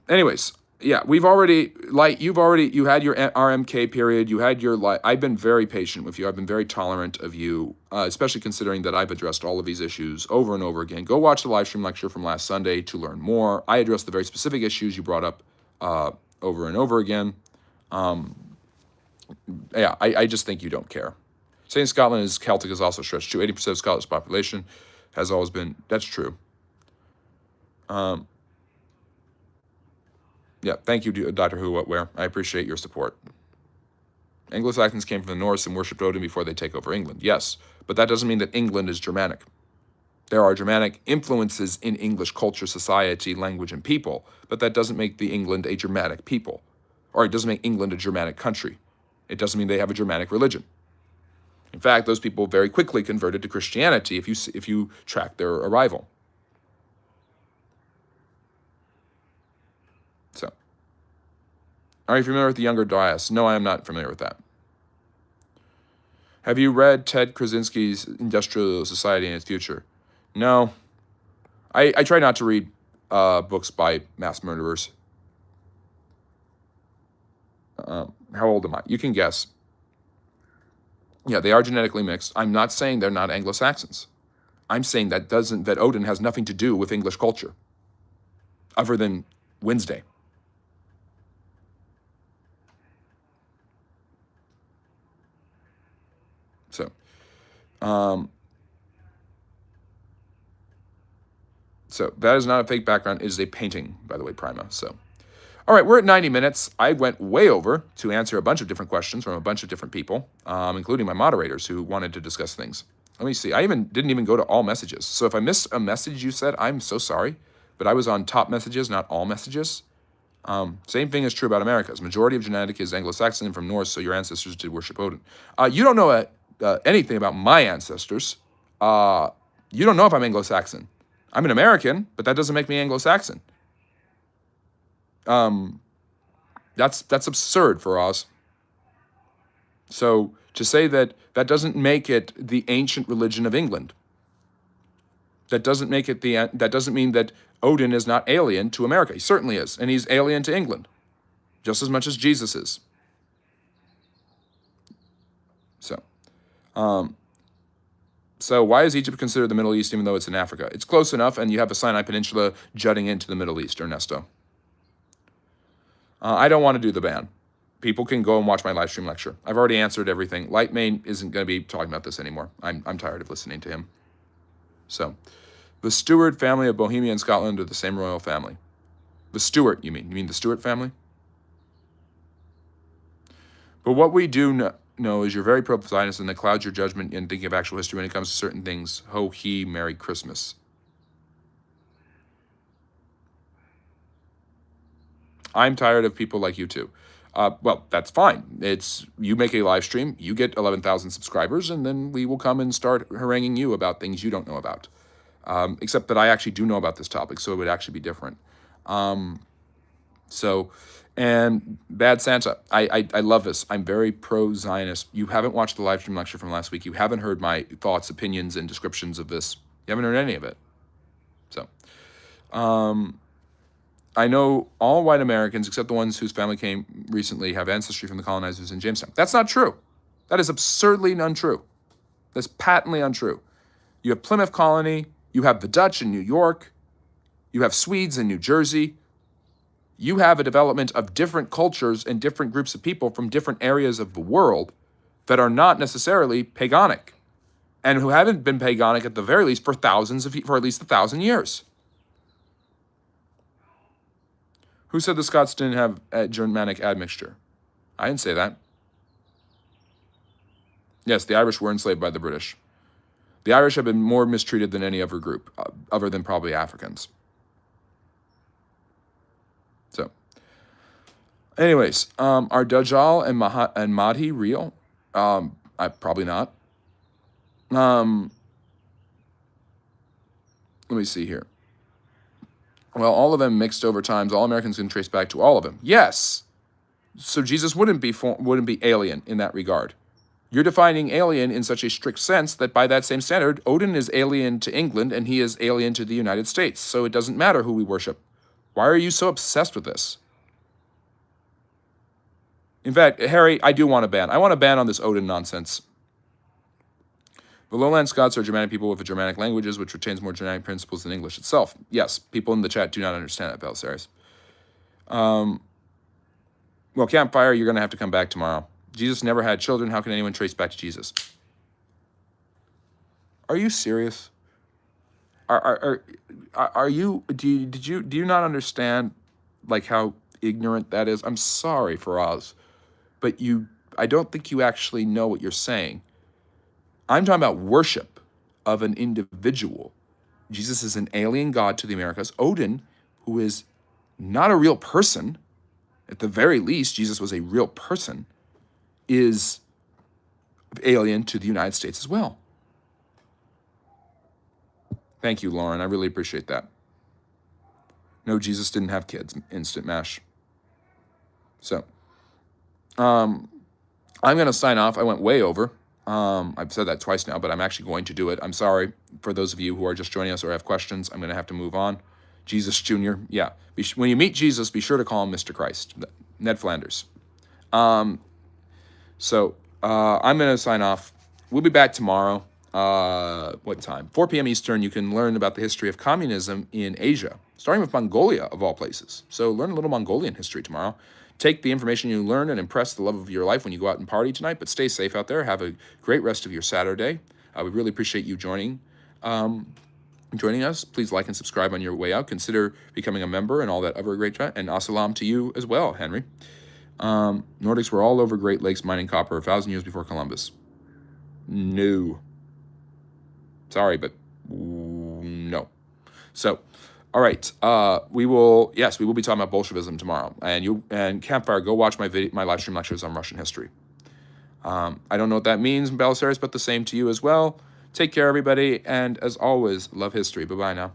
Anyways, yeah, you had your RMK period, you had your, I've been very patient with you, I've been very tolerant of you, especially considering that I've addressed all of these issues over and over again. Go watch the live stream lecture from last Sunday to learn more. I addressed the very specific issues you brought up over and over again. Yeah, I just think you don't care. Saying Scotland is Celtic is also stretched too. 80% of Scotland's population has always been, that's true. Yeah, thank you, Dr. Who What Where. I appreciate your support. Anglo-Saxons came from the Norse and worshipped Odin before they take over England. Yes, but that doesn't mean that England is Germanic. There are Germanic influences in English culture, society, language, and people, but that doesn't make the England a Germanic people. Or it doesn't make England a Germanic country. It doesn't mean they have a Germanic religion. In fact, those people very quickly converted to Christianity if you track their arrival. So, are you familiar with the Younger Dryas? No, I am not familiar with that. Have you read Ted Krasinski's Industrial Society and Its Future? No. I try not to read books by mass murderers. How old am I? You can guess. Yeah, they are genetically mixed. I'm not saying they're not Anglo-Saxons. I'm saying that Odin has nothing to do with English culture, other than Wednesday. So, so that is not a fake background. It is a painting, by the way, Prima. So, all right, we're at 90 minutes. I went way over to answer a bunch of different questions from a bunch of different people, including my moderators who wanted to discuss things. Let me see. I didn't even go to all messages. So if I missed a message you said, I'm so sorry. But I was on top messages, not all messages. Same thing is true about Americas. Majority of genetic is Anglo-Saxon and from Norse, so your ancestors did worship Odin. You don't know anything about my ancestors. You don't know if I'm Anglo-Saxon. I'm an American, but that doesn't make me Anglo-Saxon. That's absurd for us. So to say that doesn't make it the ancient religion of England. That doesn't make it that doesn't mean that Odin is not alien to America. He certainly is, and he's alien to England, just as much as Jesus is. So why is Egypt considered the Middle East even though it's in Africa? It's close enough, and you have the Sinai Peninsula jutting into the Middle East, Ernesto. I don't want to do the ban. People can go and watch my live stream lecture. I've already answered everything. Lightmane isn't going to be talking about this anymore. I'm tired of listening to him. So, the Stuart family of Bohemia and Scotland are the same royal family. The Stuart, you mean? You mean the Stuart family? But what we do know is you're very pro-Zionist and that clouds your judgment in thinking of actual history when it comes to certain things. Ho, he, Merry Christmas. I'm tired of people like you two. Well, that's fine. You make a live stream, you get 11,000 subscribers, and then we will come and start haranguing you about things you don't know about. Except that I actually do know about this topic, so it would actually be different. And Bad Santa, I love this. I'm very pro-Zionist. You haven't watched the live stream lecture from last week. You haven't heard my thoughts, opinions, and descriptions of this. You haven't heard any of it. So, I know all white Americans, except the ones whose family came recently, have ancestry from the colonizers in Jamestown. That's not true. That is absurdly untrue. That's patently untrue. You have Plymouth Colony. You have the Dutch in New York. You have Swedes in New Jersey. You have a development of different cultures and different groups of people from different areas of the world that are not necessarily paganic and who haven't been paganic at the very least for at least 1,000 years. Who said the Scots didn't have a Germanic admixture? I didn't say that. Yes, the Irish were enslaved by the British. The Irish have been more mistreated than any other group, other than probably Africans. So, anyways, are Dajjal and Mahdi real? Probably not. Let me see here. Well, all of them mixed over times. All Americans can trace back to all of them. Yes. So Jesus wouldn't be alien in that regard. You're defining alien in such a strict sense that by that same standard, Odin is alien to England and he is alien to the United States. So it doesn't matter who we worship. Why are you so obsessed with this? In fact, Harry, I do want a ban. I want a ban on this Odin nonsense. The Lowland Scots are Germanic people with the Germanic languages, which retains more Germanic principles than English itself. Yes, people in the chat do not understand that, Belisarius. Well, Campfire, you're going to have to come back tomorrow. Jesus never had children. How can anyone trace back to Jesus? Are you serious? Are you? Do you not understand like how ignorant that is? I'm sorry for Oz, but I don't think you actually know what you're saying. I'm talking about worship of an individual. Jesus is an alien god to the Americas. Odin, who is not a real person, at the very least, Jesus was a real person, is alien to the United States as well. Thank you, Lauren. I really appreciate that. No, Jesus didn't have kids. Instant mash. So, I'm going to sign off. I went way over. I've said that twice now, but I'm actually going to do it. I'm sorry for those of you who are just joining us or have questions. I'm going to have to move on. Jesus Jr., yeah. When you meet Jesus, be sure to call him Mr. Christ. Ned Flanders. I'm going to sign off. We'll be back tomorrow. What time? 4 p.m. Eastern. You can learn about the history of communism in Asia, starting with Mongolia, of all places. So learn a little Mongolian history tomorrow. Take the information you learn and impress the love of your life when you go out and party tonight, but stay safe out there. Have a great rest of your Saturday. We really appreciate you joining us. Please like and subscribe on your way out. Consider becoming a member and all that other great chat. And assalam to you as well, Henry. Nordics were all over Great Lakes mining copper 1,000 years before Columbus. No. Sorry, but no. So, all right. We will be talking about Bolshevism tomorrow. And Campfire, go watch my live stream lectures on Russian history. I don't know what that means, Belisarius, but the same to you as well. Take care, everybody, and as always, love history. Bye-bye now.